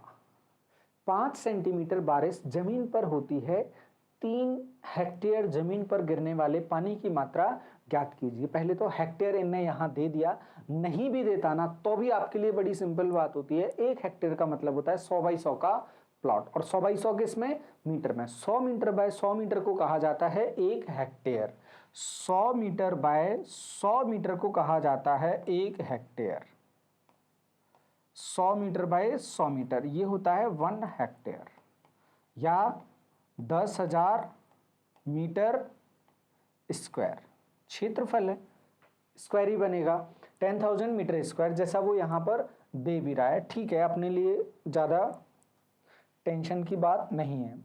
5 सेंटीमीटर बारिश जमीन पर होती है, 3 हेक्टेयर जमीन पर गिरने वाले पानी की मात्रा ज्ञात कीजिए। पहले तो हेक्टेयर इनने यहां दे दिया, नहीं भी देता ना तो भी आपके लिए बड़ी सिंपल बात होती है। 1 हेक्टेयर का मतलब होता है 100 बाई 100 का प्लॉट, और 100 बाई 100 किसमें, मीटर में। 100 मीटर बाय 100 मीटर को कहा जाता है 1 हेक्टेयर, 100 मीटर बाय 100 मीटर को कहा जाता है 1 हेक्टेयर, 100 मीटर बाय 100 मीटर ये होता है 1 हेक्टेयर, या 10,000 मीटर स्क्वायर क्षेत्रफल है, स्क्वायर ही बनेगा, 10,000 मीटर स्क्वायर, जैसा वो यहाँ पर दे भी रहा है। ठीक है, अपने लिए ज़्यादा टेंशन की बात नहीं है।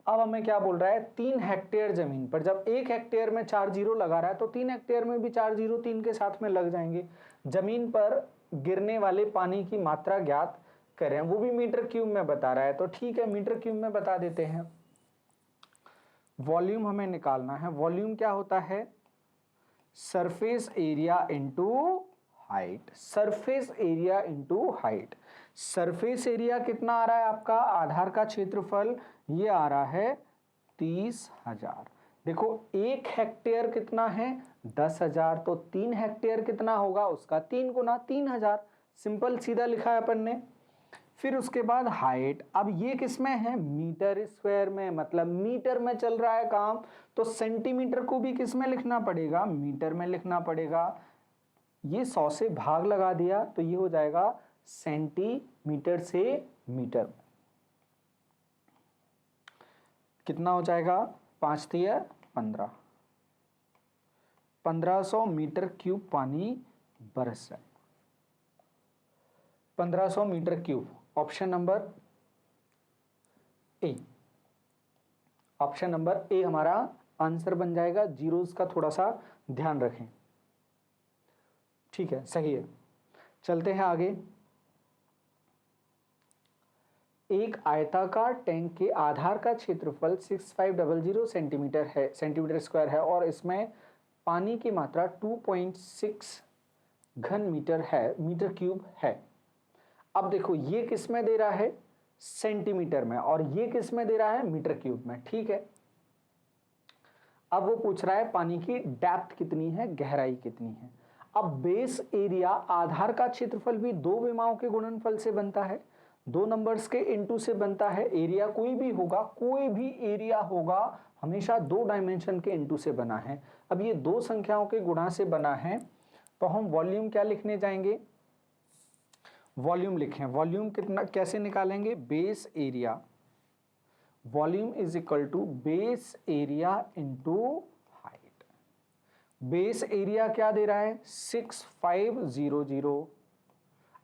अब हमें क्या बोल रहा है, 3 हेक्टेयर जमीन पर, जब 1 हेक्टेयर में 4 जीरो लगा रहा है तो 3 हेक्टेयर में भी 4 जीरो 3 के साथ में लग जाएंगे। जमीन पर गिरने वाले पानी की मात्रा ज्ञात करें, वो भी मीटर क्यूब में बता रहा है, तो ठीक है मीटर क्यूब में बता देते हैं। वॉल्यूम हमें निकालना है, वॉल्यूम क्या होता है, surface area into height, surface area into height. Surface area कितना आ रहा है आपका, आधार का क्षेत्रफल ये आ रहा है 30,000। देखो 1 हेक्टेयर कितना है 10,000, तो 3 हेक्टेयर कितना होगा, उसका 3 गुना 3,000, सिंपल सीधा लिखा है अपन ने। फिर उसके बाद हाइट, अब ये किस में है, मीटर स्क्वायर में, मतलब मीटर में चल रहा है काम, तो सेंटीमीटर को भी किस में लिखना पड़ेगा, मीटर में लिखना पड़ेगा। ये 100 से भाग लगा दिया तो ये हो जाएगा सेंटीमीटर से मीटर में, कितना हो जाएगा, 5 तिया 15, 1500 मीटर क्यूब पानी बरस जाए, 1500 metre cube, option number A, option number A हमारा आंसर बन जाएगा। जीरोस का थोड़ा सा ध्यान रखें, ठीक है, सही है। चलते हैं आगे। एक आयताकार टैंक के आधार का क्षेत्रफल 6500 सेंटीमीटर है, सेंटीमीटर स्क्वायर है, और इसमें पानी की मात्रा 2.6 घन मीटर है, मीटर क्यूब है। अब देखो ये किस में दे रहा है, सेंटीमीटर में, और ये किस में दे रहा है, मीटर क्यूब में, ठीक है। अब वो पूछ रहा है पानी की डेप्थ कितनी है, गहराई कितनी है। अब बेस एरिया, आधार का क्षेत्रफल भी 2 विमाओं के गुणनफल से बनता है, 2 नंबर्स के इनटू से बनता है। एरिया कोई भी होगा, कोई भी एरिया होगा हमेशा 2 डायमेंशन के इनटू से बना है। अब ये 2 संख्याओं के गुणा से बना है, तो हम वॉल्यूम क्या लिखने जाएंगे, वॉल्यूम लिखें, वॉल्यूम कितना कैसे निकालेंगे, base area, volume is equal to base area into height. Base area क्या दे रहा है 6500।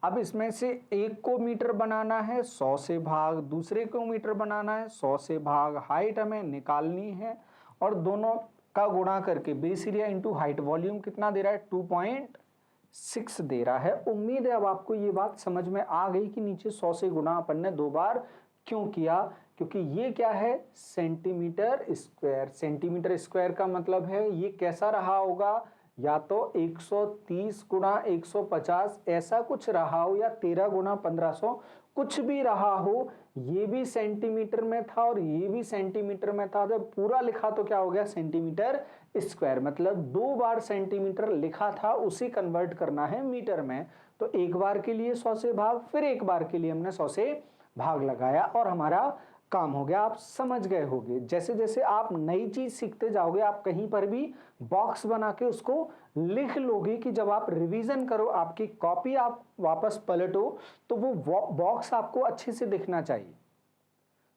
अब इसमें से एक को मीटर बनाना है 100 से भाग, दूसरे को मीटर बनाना है 100 से भाग, हाइट हमें निकालनी है और दोनों का गुणा करके base area into height, volume कितना दे रहा है 2.6 दे रहा है। उम्मीद है अब आपको ये बात समझ में आ गई कि नीचे 100 से गुणा अपन ने 2 बार क्यों किया, क्योंकि ये क्या है सेंटीमीटर स्क्वायर। सेंटीमीटर स्क्वायर का मतलब है ये कैसा रहा होगा, या तो 130 गुणा 150 ऐसा कुछ रहा हो, या 13 गुणा 1500 कुछ भी रहा हो। ये भी सेंटीमीटर में था और ये भी सेंटीमीटर में था, जब पूरा लिखा तो क्या हो गया सेंटीमीटर स्क्वायर। मतलब 2 बार सेंटीमीटर लिखा था उसे कन्वर्ट करना है मीटर में, तो एक बार के लिए 100 से भाग, फिर एक बार के लिए हमने 100 से भाग लगाया और हमारा काम हो गया। आप समझ गए होंगे, जैसे जैसे आप नई चीज सीखते जाओगे आप कहीं पर भी बॉक्स बना के उसको लिख लोगे कि जब आप रिवीजन करो, आपकी कॉपी आप वापस पलटो तो वो बॉक्स आपको अच्छे से दिखना चाहिए,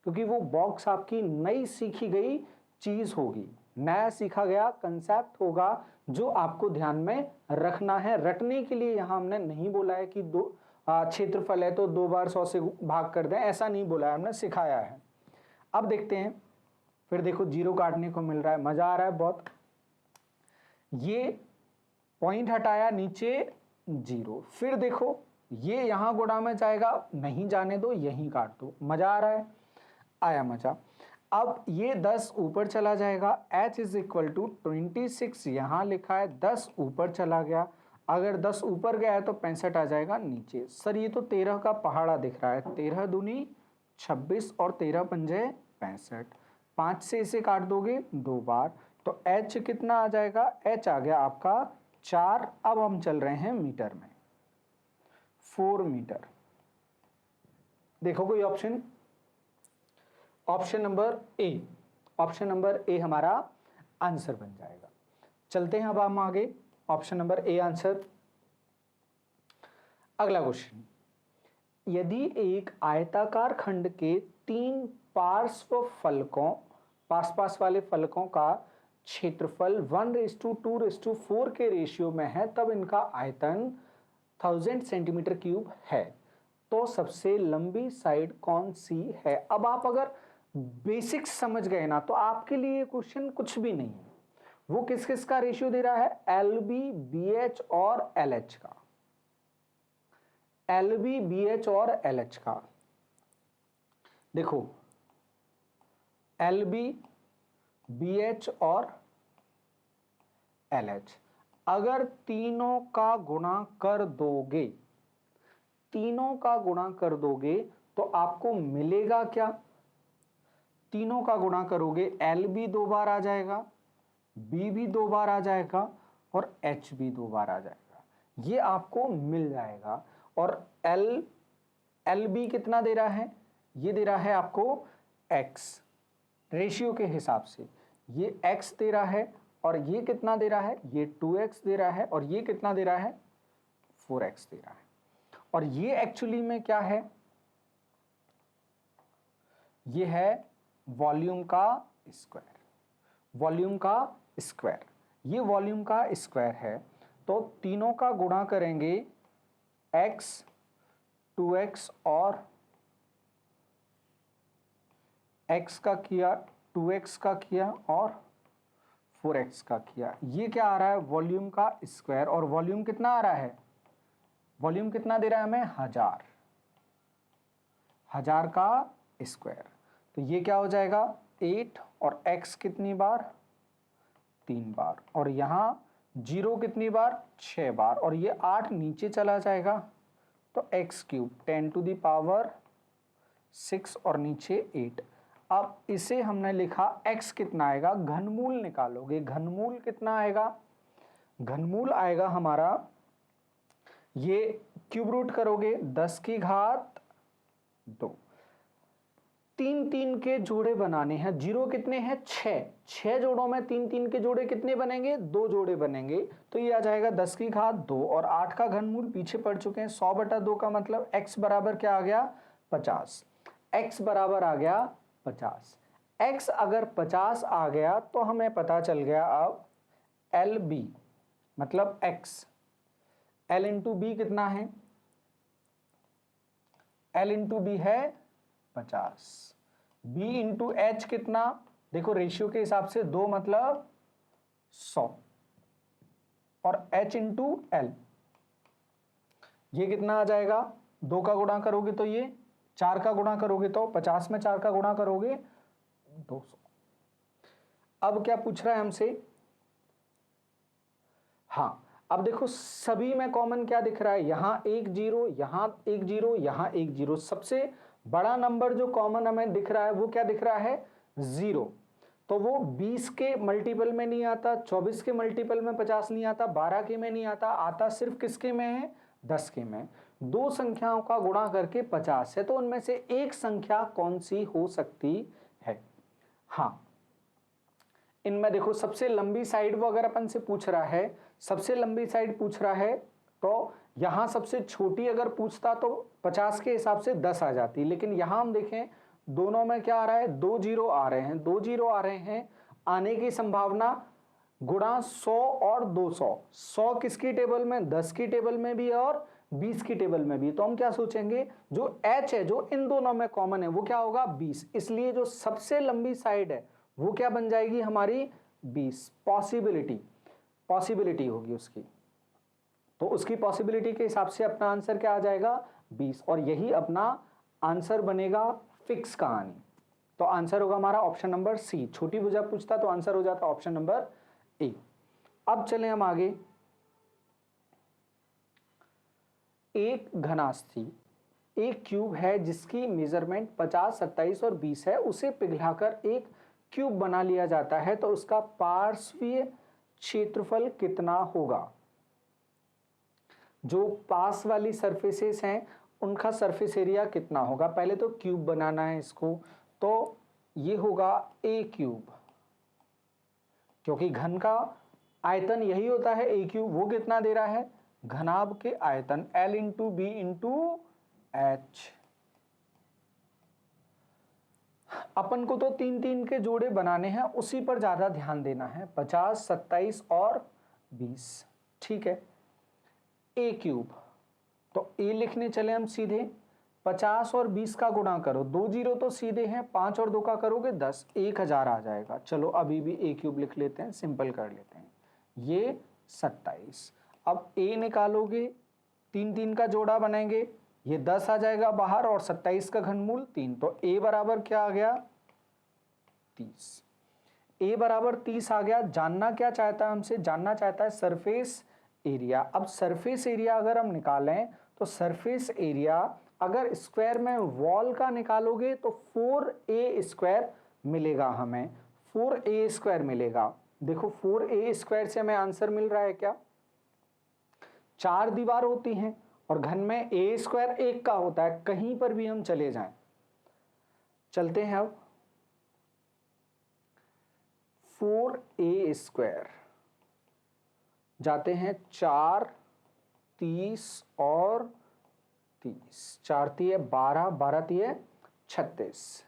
क्योंकि वो बॉक्स आपकी नई सीखी गई चीज होगी, नया सीखा गया कंसेप्ट होगा जो आपको ध्यान में रखना है। रटने के लिए यहां हमने नहीं बोला है कि क्षेत्रफल है तो 2 बार 100 से भाग कर दें, ऐसा नहीं बोला है, हमने सिखाया है। अब देखते हैं, फिर देखो जीरो काटने को मिल रहा है, मजा आ रहा है बहुत। ये पॉइंट हटाया, नीचे जीरो, फिर देखो ये यहां गुणा में जाएगा, नहीं जाने दो, यहीं काट दो, मजा आ रहा है, आया मजा। अब ये 10 ऊपर चला जाएगा, h इज इक्वल टू 26 यहां लिखा है, 10 ऊपर चला गया, अगर 10 ऊपर गया है तो 65 आ जाएगा नीचे। सर ये तो 13 का पहाड़ा दिख रहा है, 13 दूनी 26 और 13 पंजे 65, 5 से इसे काट दोगे 2 बार, तो h कितना आ जाएगा, h आ गया आपका 4। अब हम चल रहे हैं मीटर में, 4 मीटर। देखो कोई option, option number A, option number A हमारा आंसर बन जाएगा। चलते हैं अब हम आगे, ऑप्शन नंबर ए आंसर। अगला क्वेश्चन, यदि एक आयताकार खंड के 3 पार्श्व फलकों, पास वाले फलकों का क्षेत्रफल 1:2:4 के रेशियो में है, तब इनका आयतन 1000 सेंटीमीटर क्यूब है, तो सबसे लंबी साइड कौन सी है। अब आप अगर बेसिक्स समझ गए ना तो आपके लिए क्वेश्चन कुछ भी नहीं है। वो किस किस का रेशियो दे रहा है, LB, BH और LH का, LB, BH और LH का। देखो LB, BH और LH, अगर तीनों का गुणा कर दोगे, तीनों का गुणा कर दोगे तो आपको मिलेगा क्या, तीनों का गुणा करोगे LB 2 बार आ जाएगा, B भी 2 बार आ जाएगा और H भी 2 बार आ जाएगा, ये आपको मिल जाएगा। और LB कितना दे रहा है, ये दे रहा है आपको X, रेशियो के हिसाब से ये X दे रहा है, और ये कितना दे रहा है, ये 2X दे रहा है, और ये कितना दे रहा है 4X दे रहा है। और ये एक्चुअली में क्या है, ये है वॉल्यूम का स्क्वायर, वॉल्यूम का स्क्वायर, ये वॉल्यूम का स्क्वायर है। तो तीनों का गुणा करेंगे, x, 2x और x का किया, 2x का किया और 4x का किया, ये क्या आ रहा है वॉल्यूम का स्क्वायर। और वॉल्यूम कितना आ रहा है, वॉल्यूम कितना दे रहा है हमें 1000, 1000 का स्क्वायर। तो ये क्या हो जाएगा 8, और x कितनी बार 3 बार, और यहाँ 0 कितनी बार 6 बार, और ये 8 नीचे चला जाएगा तो x cube 10 to the power 6 और नीचे 8। अब इसे हमने लिखा x कितना आएगा, घनमूल निकालोगे, घनमूल कितना आएगा, घनमूल आएगा हमारा, ये क्यूब रूट करोगे 10 की घात 2, तीन तीन के जोड़े बनाने हैं। जीरो कितने हैं? 6। 6 जोड़ों में तीन तीन के जोड़े कितने बनेंगे? 2 जोड़े बनेंगे। तो ये आ जाएगा 10 की घात 2 और 8 का घनमूल पीछे पड़ चुके हैं। 100/2 का मतलब x बराबर क्या आ गया? 50। x बराबर आ गया 50। x अगर 50 आ गया तो हमें पता चल गया अब LB मतलब x। L इंटू बी कितना है? L इंटू बी है 50। B इंटू एच कितना? देखो रेशियो के हिसाब से 2 मतलब 100 और H इंटू एल ये कितना आ जाएगा? 2 का गुणा करोगे तो ये, 4 का गुणा करोगे तो 50 में 4 का गुणा करोगे 200। अब क्या पूछ रहा है हमसे? हाँ, अब देखो सभी में कॉमन क्या दिख रहा है? यहां 1 0, यहां 1 0, यहां 1 0। सबसे बड़ा नंबर जो कॉमन हमें दिख रहा है वो क्या दिख रहा है? 0। तो वो 20 के मल्टीपल में नहीं आता, 24 के मल्टीपल में 50 नहीं आता, 12 के में नहीं आता, आता सिर्फ किसके में है? 10 के में। दो संख्याओं का गुणा करके 50 है, तो उनमें से एक संख्या कौन सी हो सकती है? हाँ, इनमें देखो सबसे लंबी साइड वो अगर अपन से पूछ रहा है, सबसे लंबी साइड पूछ रहा है, तो यहां सबसे छोटी अगर पूछता तो 50 के हिसाब से 10 आ जाती। लेकिन यहां हम देखें दोनों में क्या आ रहा है? 2 जीरो आ रहे हैं। 2 जीरो आ रहे हैं, आने की संभावना गुणा 100 और 200। 100 किसकी टेबल में? 10 की टेबल में भी और 20 की टेबल में भी। तो हम क्या सोचेंगे? जो h है जो इन दोनों में कॉमन है वो क्या होगा? 20। इसलिए जो सबसे लंबी साइड है वो क्या बन जाएगी हमारी? 20। पॉसिबिलिटी होगी उसकी, तो उसकी पॉसिबिलिटी के हिसाब से अपना आंसर क्या आ जाएगा? 20। और यही अपना आंसर बनेगा फिक्स कहानी। तो आंसर होगा हमारा ऑप्शन नंबर सी। छोटी भुजा पूछता तो आंसर हो जाता ऑप्शन नंबर ए। अब चलें हम आगे। एक घनास्थी एक क्यूब है जिसकी मेजरमेंट 50, 27 और 20 है, उसे पिघलाकर एक क्यूब बना लिया जाता है, तो उसका पार्श्वीय क्षेत्रफल कितना होगा? जो पास वाली सरफेसेस हैं उनका सरफेस एरिया कितना होगा? पहले तो क्यूब बनाना है इसको, तो ये होगा ए क्यूब, क्योंकि घन का आयतन यही होता है ए क्यूब। वो कितना दे रहा है? घनाभ के आयतन L into B into h. अपन को तो तीन तीन के जोड़े बनाने हैं, उसी पर ज्यादा ध्यान देना है। 50, 27 और 20, ठीक है। ए क्यूब, तो ए लिखने चले हम सीधे। 50 और 20 का गुणा करो, 2 जीरो तो सीधे हैं, 5 और 2 का करोगे 10, 1000 आ जाएगा। चलो अभी भी ए क्यूब लिख लेते हैं, सिंपल कर लेते हैं। ये 27। अब ए निकालोगे, तीन तीन का जोड़ा बनाएंगे, ये 10 आ जाएगा बाहर और 27 का घनमूल 3, तो ए बराबर क्या आ गया? 30। ए बराबर 30 आ गया। जानना क्या चाहता है हमसे? जानना चाहता है सरफेस एरिया। अब सरफेस एरिया अगर हम निकालें तो सरफेस एरिया अगर स्क्वायर में वॉल का निकालोगे तो 4a स्क्वायर मिलेगा हमें, 4a स्क्वायर मिलेगा। देखो 4a स्क्वायर से हमें आंसर मिल रहा है क्या? 4 दीवार होती हैं और घन में a स्क्वायर 1 का होता है, कहीं पर भी हम चले जाएं। चलते हैं अब 4a स्क्वायर जाते हैं 4, 30 और 30, 4 तिये 12, 12 तिये 36,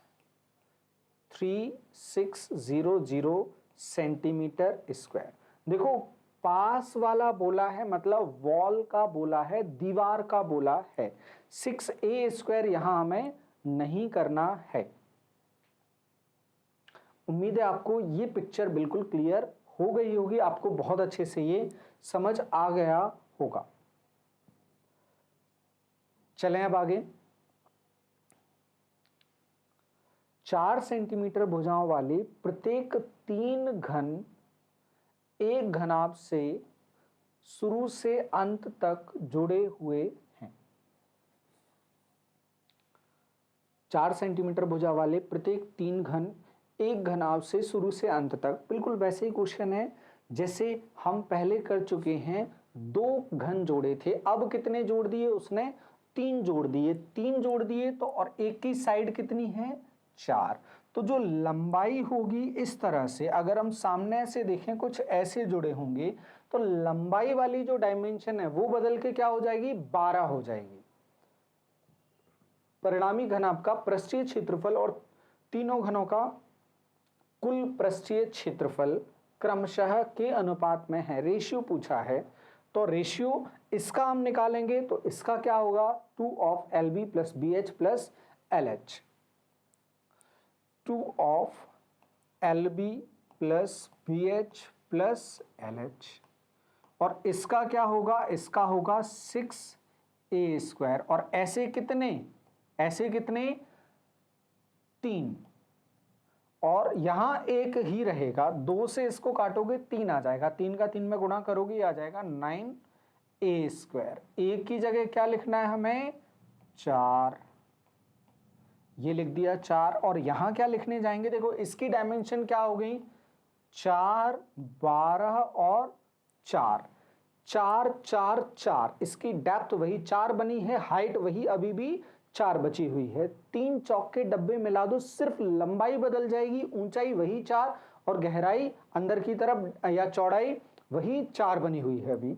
3600 सेंटीमीटर स्क्वायर। देखो पास वाला बोला है मतलब वॉल का बोला है, दीवार का बोला है। 6a स्क्वायर यहां हमें नहीं करना है। उम्मीद है आपको ये पिक्चर बिल्कुल क्लियर हो गई होगी, आपको बहुत अच्छे से ये समझ आ गया होगा। चलें अब आगे। 4 सेंटीमीटर भुजाओं वाले प्रत्येक 3 घन एक घनाभ से शुरू से अंत तक जुड़े हुए हैं। 4 सेंटीमीटर भुजा वाले प्रत्येक 3 घन एक घनाभ से शुरू से अंत तक। बिल्कुल वैसे ही क्वेश्चन है जैसे हम पहले कर चुके हैं। 2 घन जोड़े थे, अब कितने जोड़ दिए उसने? 3 जोड़ दिए। 3 जोड़ दिए तो और एक की साइड कितनी है? 4। तो जो लंबाई होगी इस तरह से, अगर हम सामने से देखें कुछ ऐसे जुड़े होंगे, तो लंबाई वाली जो डायमेंशन है वो बदल के क्या हो जाएगी, 12 हो जाएगी। परिणामी घनाभ का पृष्ठीय क्षेत्रफल और तीनों घनों का कुल पृष्ठीय क्षेत्रफल क्रमशः के अनुपात में है। रेशियो पूछा है, तो रेशियो इसका हम निकालेंगे तो इसका क्या होगा, 2 of LB plus BH plus LH, 2 of LB plus BH plus LH, और इसका क्या होगा, इसका होगा 6A²। और ऐसे कितने, ऐसे कितने, 3, और यहां एक ही रहेगा, 2 से इसको काटोगे 3 आ जाएगा, 3 का 3 में गुणा करोगे आ जाएगा 9A²। एक की जगह क्या लिखना है हमें, 4, ये लिख दिया 4। और यहां क्या लिखने जाएंगे, देखो इसकी डायमेंशन क्या हो गई, 4, 12 और 4, 4 4 4, इसकी डेप्थ वही 4 बनी है, हाइट वही अभी भी 4 बची हुई है। 3 चौक के डब्बे मिला दो, सिर्फ लंबाई बदल जाएगी, ऊंचाई वही 4 और गहराई अंदर की तरफ या चौड़ाई वही 4 बनी हुई है अभी।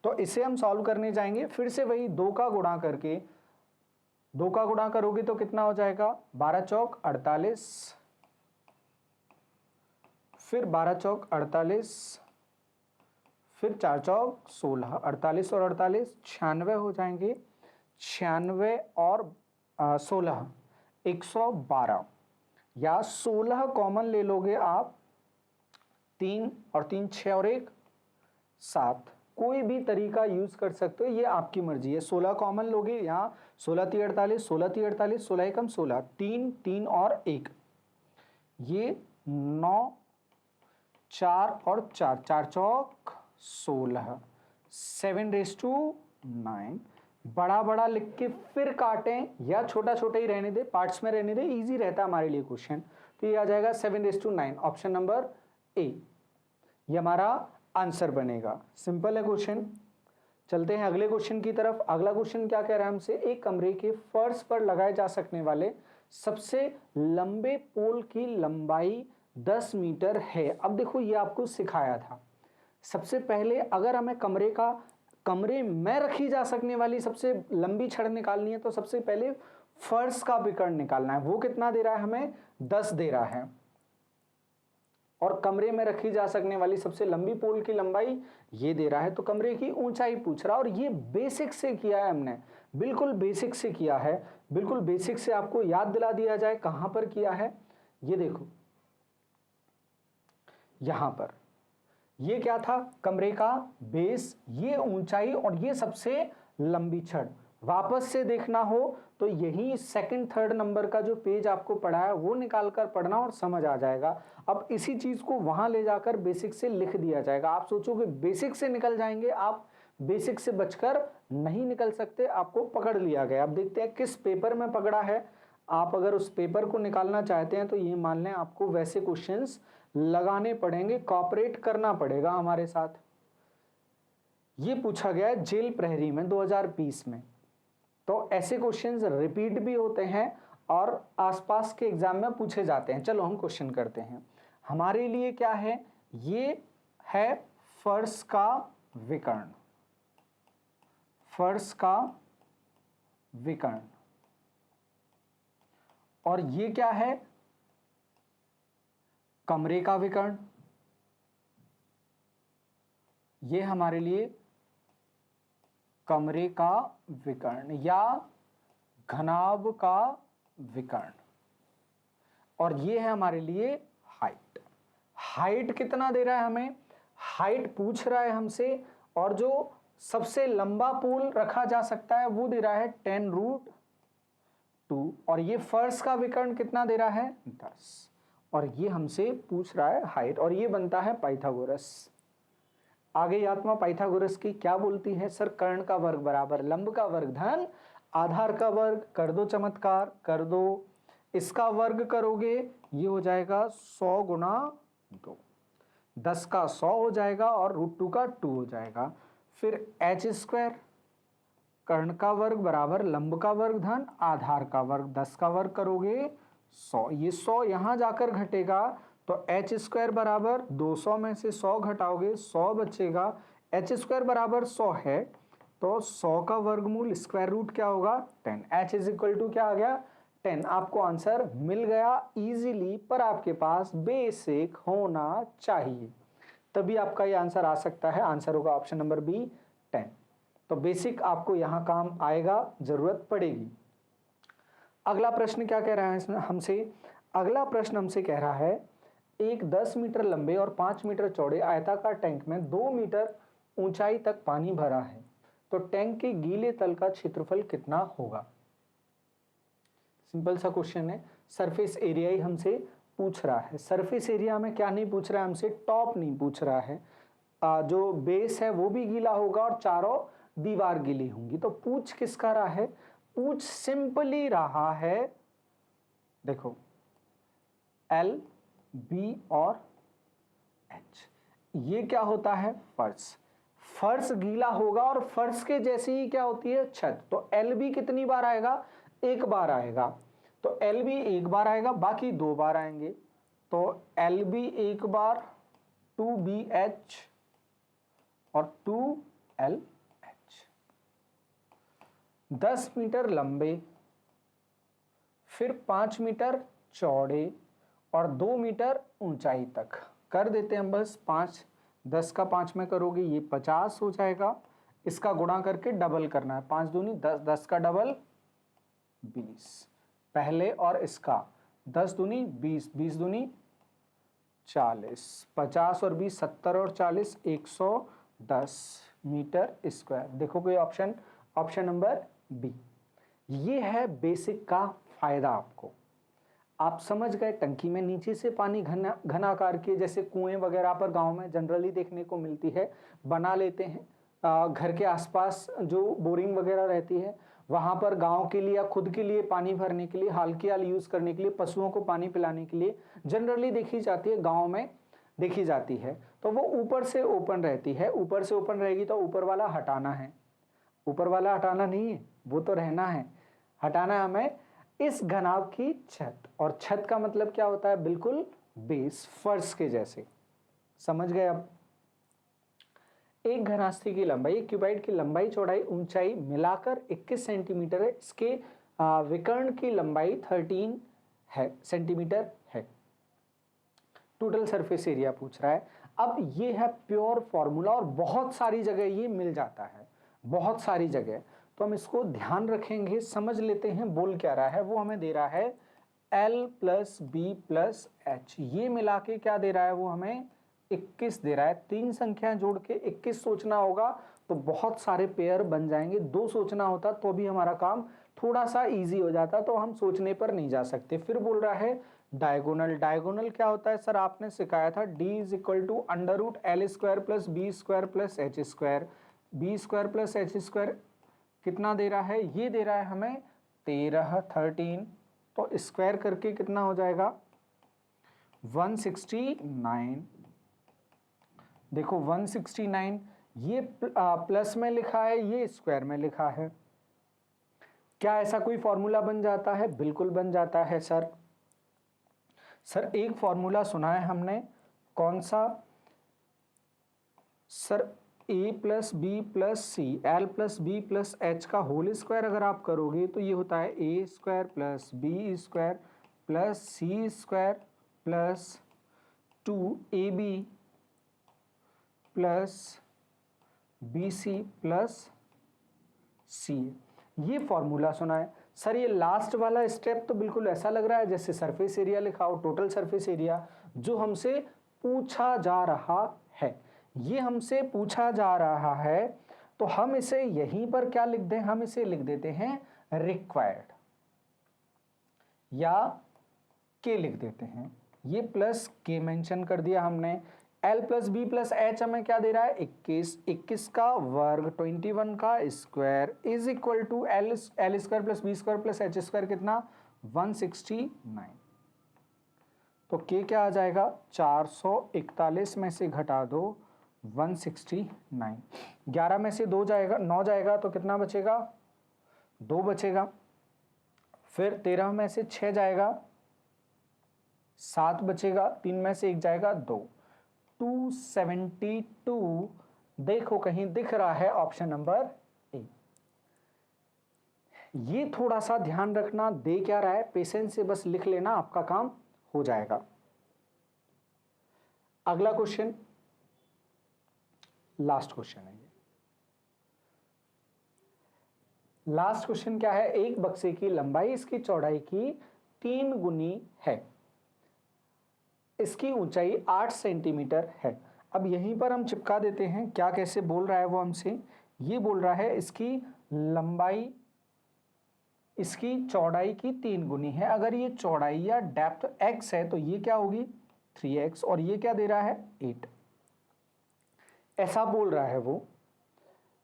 तो इसे हम सॉल्व करने जाएंगे, फिर से वही 2 का गुणा करके, 2 का गुणा करोगे तो कितना हो जाएगा, 12 चौक 48, फिर 12 चौक 48, फिर 4 चौक 16, 48 और 48 96 हो जाएंगे, 96 और 16 112, या 16 कॉमन ले लोगे आप, 3 और 3 6 और 1 7, कोई भी तरीका यूज कर सकते हो, ये आपकी मर्जी है। 16 कॉमन लोगे, यहाँ 16 3 48, 16 3 48, 16 एकम 16, 3 3 और 1, ये 9 4 और 4, 4 चौक 16, 7⁹9। बड़ा बड़ा लिख के फिर काटें या छोटा छोटा ही रहने दे, पार्ट्स में रहने दे, इजी रहता है हमारे लिए क्वेश्चन। तो ये आ जाएगा 7:9, ऑप्शन नंबर ए, ये हमारा आंसर बनेगा। सिंपल है क्वेश्चन। चलते हैं अगले क्वेश्चन की तरफ। अगला क्वेश्चन क्या कह रहा है हमसे, एक कमरे के फर्श पर लगाए जा सकने वाले सबसे लंबे पोल की लंबाई 10 मीटर है। अब देखो ये आपको सिखाया था, सबसे पहले अगर हमें कमरे में रखी जा सकने वाली सबसे लंबी छड़ निकालनी है तो सबसे पहले फर्श का विकर्ण निकालना है। वो कितना दे रहा है हमें, 10 दे रहा है, और कमरे में रखी जा सकने वाली सबसे लंबी पोल की लंबाई ये दे रहा है। तो कमरे की ऊंचाई पूछ रहा है, और ये बेसिक से किया है हमने, बिल्कुल बेसिक से किया है। बिल्कुल बेसिक से आपको याद दिला दिया जाए कहां पर किया है, ये देखो यहां पर, ये क्या था, कमरे का बेस, ये ऊंचाई, और ये सबसे लंबी छड़। वापस से देखना हो तो यही सेकंड थर्ड नंबर का जो पेज आपको पढ़ा है वो निकाल कर पढ़ना और समझ आ जाएगा। अब इसी चीज को वहां ले जाकर बेसिक से लिख दिया जाएगा। आप सोचोगे बेसिक से निकल जाएंगे, आप बेसिक से बचकर नहीं निकल सकते, आपको पकड़ लिया गया। अब देखते हैं किस पेपर में पकड़ा है। आप अगर उस पेपर को निकालना चाहते हैं तो ये मान लें आपको वैसे क्वेश्चंस लगाने पड़ेंगे, कॉपरेट करना पड़ेगा हमारे साथ। ये पूछा गया जेल प्रहरी में 2020 में, तो ऐसे क्वेश्चंस रिपीट भी होते हैं और आसपास के एग्जाम में पूछे जाते हैं। चलो हम क्वेश्चन करते हैं। हमारे लिए क्या है, ये है फर्श का विकर्ण, फर्श का विकर्ण, और ये क्या है, कमरे का विकर्ण। ये हमारे लिए कमरे का विकर्ण या घनाभ का विकर्ण, और ये है हमारे लिए हाइट। हाइट कितना दे रहा है हमें, हाइट पूछ रहा है हमसे, और जो सबसे लंबा पोल रखा जा सकता है वो दे रहा है 10√2, और ये फर्श का विकर्ण कितना दे रहा है 10, और ये हमसे पूछ रहा है हाइट, और ये बनता है पाइथागोरस। आगे यात्मा पाइथागोरस की क्या बोलती है, सर कर्ण का वर्ग बराबर लंब का वर्ग धन आधार का वर्ग, कर दो चमत्कार, कर दो, इसका वर्ग करोगे ये हो जाएगा 100 गुणा 2, 10 का 100 हो जाएगा और √2 का 2 हो जाएगा। फिर h², कर्ण का वर्ग बराबर लंब का वर्ग धन आधार का वर्ग, 10 का वर्ग करोगे 100, ये 100 यहाँ जाकर घटेगा तो एच स्क्वायर बराबर 200 में से 100 घटाओगे 100 बचेगा, एच स्क्वायर बराबर 100 है तो 100 का वर्गमूल स्क्वायर रूट क्या होगा 10, एच इज इक्वल टू क्या आ गया 10। आपको आंसर मिल गया इजीली, पर आपके पास बेसिक होना चाहिए तभी आपका ये आंसर आ सकता है। आंसर होगा ऑप्शन नंबर बी 10। तो बेसिक आपको यहाँ काम आएगा, जरूरत पड़ेगी। अगला प्रश्न क्या कह रहा है इसमें हमसे, अगला प्रश्न हमसे कह रहा है एक 10 मीटर लंबे और 5 मीटर चौड़े आयताकार टैंक में 2 मीटर ऊंचाई तक पानी भरा है, तो टैंक के गीले तल का क्षेत्रफल कितना होगा। सिंपल सा क्वेश्चन है, सरफेस एरिया ही हमसे पूछ रहा है। सरफेस एरिया में क्या नहीं पूछ रहा है हमसे, टॉप नहीं पूछ रहा है, जो बेस है वो भी गीला होगा और चारों दीवार गीली होंगी। तो पूछ किसका रहा है, पूछ सिंपली रहा है, देखो एल बी और एच, ये क्या होता है फर्श, फर्श गीला होगा और फर्श के जैसी ही क्या होती है छत। तो एल बी कितनी बार आएगा, एक बार आएगा, तो एल बी एक बार आएगा, बाकी 2 बार आएंगे। तो एल बी एक बार, 2BH और 2LH। 10 मीटर लंबे, फिर 5 मीटर चौड़े और 2 मीटर ऊंचाई तक कर देते हैं हम बस 5, 10 का 5 में करोगे ये 50 हो जाएगा, इसका गुणा करके डबल करना है, 5 दूनी 10, 10 का डबल 20 पहले, और इसका 10 दूनी 20, 20 दूनी 40, 50 और 20 70 और 40 110 मीटर स्क्वायर। देखो कोई ऑप्शन, ऑप्शन नंबर बी। ये है बेसिक का फायदा। आपको आप समझ गए, टंकी में नीचे से पानी घनाकार के, जैसे कुएं वगैरह पर गांव में जनरली देखने को मिलती है, बना लेते हैं। घर के आसपास जो बोरिंग वगैरह रहती है वहां पर गांव के लिए या खुद के लिए पानी भरने के लिए, हाल की हाल यूज करने के लिए, पशुओं को पानी पिलाने के लिए जनरली देखी जाती है, गांव में देखी जाती है। तो वो ऊपर से ओपन रहती है, ऊपर से ओपन रहेगी तो ऊपर वाला हटाना है, ऊपर वाला हटाना नहीं है, वो तो रहना है, हटाना है हमें इस घनाभ की छत। और छत का मतलब क्या होता है, बिल्कुल बेस, फर्श के जैसे। समझ गए अब। एक घनास्थी की लंबाई, एक क्यूबाइड की लंबाई चौड़ाई ऊंचाई मिलाकर 21 सेंटीमीटर है, इसके विकर्ण की लंबाई 13 है सेंटीमीटर है। टोटल सरफेस एरिया पूछ रहा है। अब ये है प्योर फॉर्मूला और बहुत सारी जगह ये मिल जाता है, बहुत सारी जगह। तो हम इसको ध्यान रखेंगे, समझ लेते हैं बोल क्या रहा है। वो हमें दे रहा है L plus B plus H, ये मिला के क्या दे रहा है, वो हमें 21 दे रहा है। 3 संख्या जोड़ के 21 सोचना होगा तो बहुत सारे पेयर बन जाएंगे। 2 सोचना होता तो भी हमारा काम थोड़ा सा इजी हो जाता, तो हम सोचने पर नहीं जा सकते। फिर बोल रहा है डायगोनल। डायगोनल क्या होता है सर, आपने सिखाया था, D is equal to under root L square plus B square plus H square. B square plus H square कितना दे रहा है, ये दे रहा है हमें 13, तो स्क्वायर करके कितना हो जाएगा 169। देखो 169, ये प्लस में लिखा है, ये स्क्वायर में लिखा है। क्या ऐसा कोई फॉर्मूला बन जाता है, बिल्कुल बन जाता है सर। सर एक फॉर्मूला सुना है हमने, कौन सा sir, a plus B plus C, L plus B plus H का होल स्क्वायर अगर आप करोगे तो ये होता है a square plus B square plus C square plus 2ab plus BC plus C. ये फॉर्मूला सुना है सर। ये लास्ट वाला स्टेप तो बिल्कुल ऐसा लग रहा है जैसे सरफेस एरिया लिखा हो, टोटल सरफेस एरिया जो हमसे पूछा जा रहा है, ये हमसे पूछा जा रहा है। तो हम इसे यहीं पर क्या लिख दें, हम इसे लिख देते हैं रिक्वायर्ड या के लिख देते हैं। ये प्लस के मेंशन कर दिया हमने। L plus B plus H हमें क्या दे रहा है 21, 21 का वर्ग 21 का square is equal to L square plus B square plus H square कितना 169। तो के क्या आ जाएगा 441 में से घटा दो 169, 11 में से 2 जाएगा 9 जाएगा तो कितना बचेगा 2 बचेगा। फिर 13 में से 6 जाएगा 7 बचेगा, 3 में से 1 जाएगा 2, 272 देखो कहीं दिख रहा है ऑप्शन नंबर ए। ये थोड़ा सा ध्यान रखना, दे क्या रहा है, पेशेंस से बस लिख लेना, आपका काम हो जाएगा। अगला क्वेश्चन, लास्ट क्वेश्चन है ये। लास्ट क्वेश्चन क्या है, एक बक्से की लंबाई इसकी चौड़ाई की 3 गुनी है, इसकी ऊंचाई 8 सेंटीमीटर है। अब यहीं पर हम चिपका देते हैं, क्या कैसे बोल रहा है वो हमसे, ये बोल रहा है इसकी लंबाई इसकी चौड़ाई की 3 गुनी है। अगर ये चौड़ाई या डेप्थ x है तो ये क्या होगी 3x, और ये क्या दे रहा है 8, ऐसा बोल रहा है वो।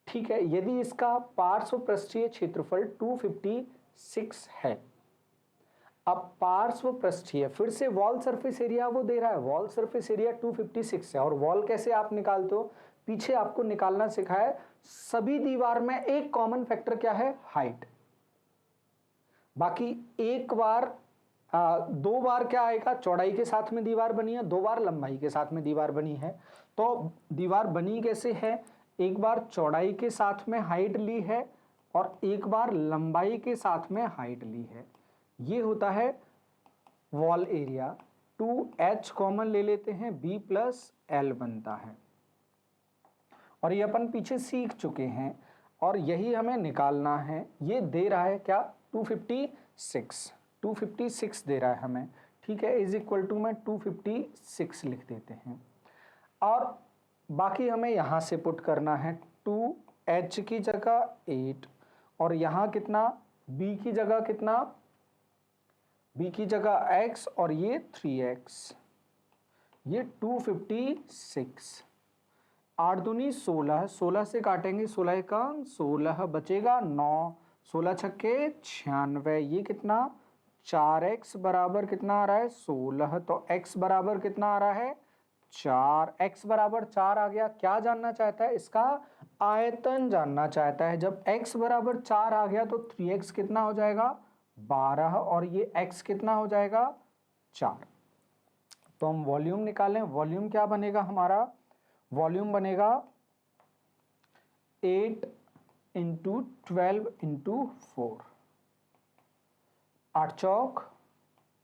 ठीक है, यदि इसका पार्श्व पृष्ठीय क्षेत्रफल 256 है, अब पार्श्व पृष्ठीय, फिर से वॉल सरफेस एरिया वो दे रहा है, वॉल सरफेस एरिया 256 है, और वॉल कैसे आप निकालते हो, पीछे आपको निकालना सिखाया, सभी दीवार में एक कॉमन फैक्टर क्या है, हाइट। बाकी एक बार 2 बार क्या आएगा, चौड़ाई के साथ में दीवार बनी है, 2 बार लंबाई के साथ में दीवार बनी है। तो दीवार बनी कैसे है, एक बार चौड़ाई के साथ में हाइट ली है और एक बार लंबाई के साथ में हाइट ली है, ये होता है वॉल एरिया। 2h कॉमन ले लेते हैं, b प्लस l बनता है, और ये अपन पीछे सीख चुके हैं और यही हमें निकालना है। ये दे रहा है क्या 256 दे रहा है हमें, ठीक है, इज इक्वल टू में 256 लिख देते हैं, और बाकी हमें यहाँ से पुट करना है 2h की जगह 8, और यहाँ कितना b की जगह कितना, b की जगह x, और ये 3x, ये 256, 8 दूनी 16, 16 से काटेंगे 16 का 16 बचेगा 9, 16 छक्के 96, ये कितना 4x बराबर कितना आ रहा है 16, तो x बराबर कितना आ रहा है 4, x बराबर 4 आ गया। क्या जानना चाहता है, इसका आयतन जानना चाहता है। जब x बराबर 4 आ गया तो 3x कितना हो जाएगा 12, और ये x कितना हो जाएगा 4। तो हम वॉल्यूम निकालें, वॉल्यूम क्या बनेगा हमारा, वॉल्यूम बनेगा 8 इंटू 12 इंटू 4, 8 चौक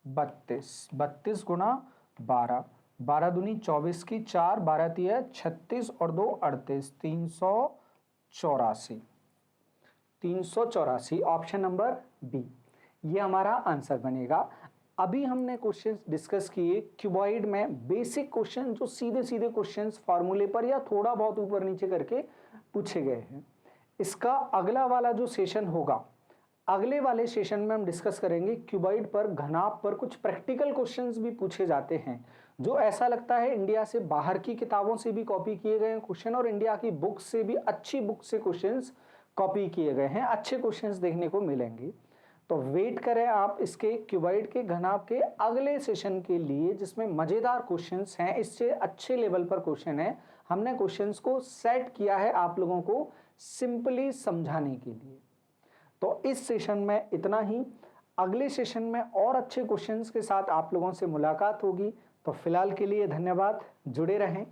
32, 32 गुना 12, 12 दूनी 24 की 4, 12 तिया 36 और 2 38, 384, ऑप्शन नंबर बी, ये हमारा आंसर बनेगा। अभी हमने क्वेश्चंस डिस्कस किए क्यूबॉइड में, बेसिक क्वेश्चन जो सीधे सीधे क्वेश्चंस फार्मूले पर या थोड़ा बहुत ऊपर नीचे करके पूछे गए हैं। इसका अगला वाला जो सेशन होगा, अगले वाले सेशन में हम डिस्कस करेंगे क्यूबॉइड पर, घनाभ पर कुछ प्रैक्टिकल क्वेश्चंस भी पूछे जाते हैं, जो ऐसा लगता है इंडिया से बाहर की किताबों से भी कॉपी किए गए हैं क्वेश्चन, और इंडिया की बुक से भी, अच्छी बुक से क्वेश्चंस कॉपी किए गए हैं, अच्छे क्वेश्चंस देखने को मिलेंगे। तो वेट करें आप इसके क्यूबॉइड के घनाभ के अगले सेशन के लिए, जिसमें मजेदार क्वेश्चंस हैं, इससे अच्छे लेवल पर क्वेश्चन है। हमने क्वेश्चंस को सेट किया है आप लोगों को सिंपली समझाने के लिए। तो इस सेशन में इतना ही, अगले सेशन में और अच्छे क्वेश्चंस के साथ आप लोगों से मुलाकात होगी। तो फिलहाल के लिए धन्यवाद, जुड़े रहें।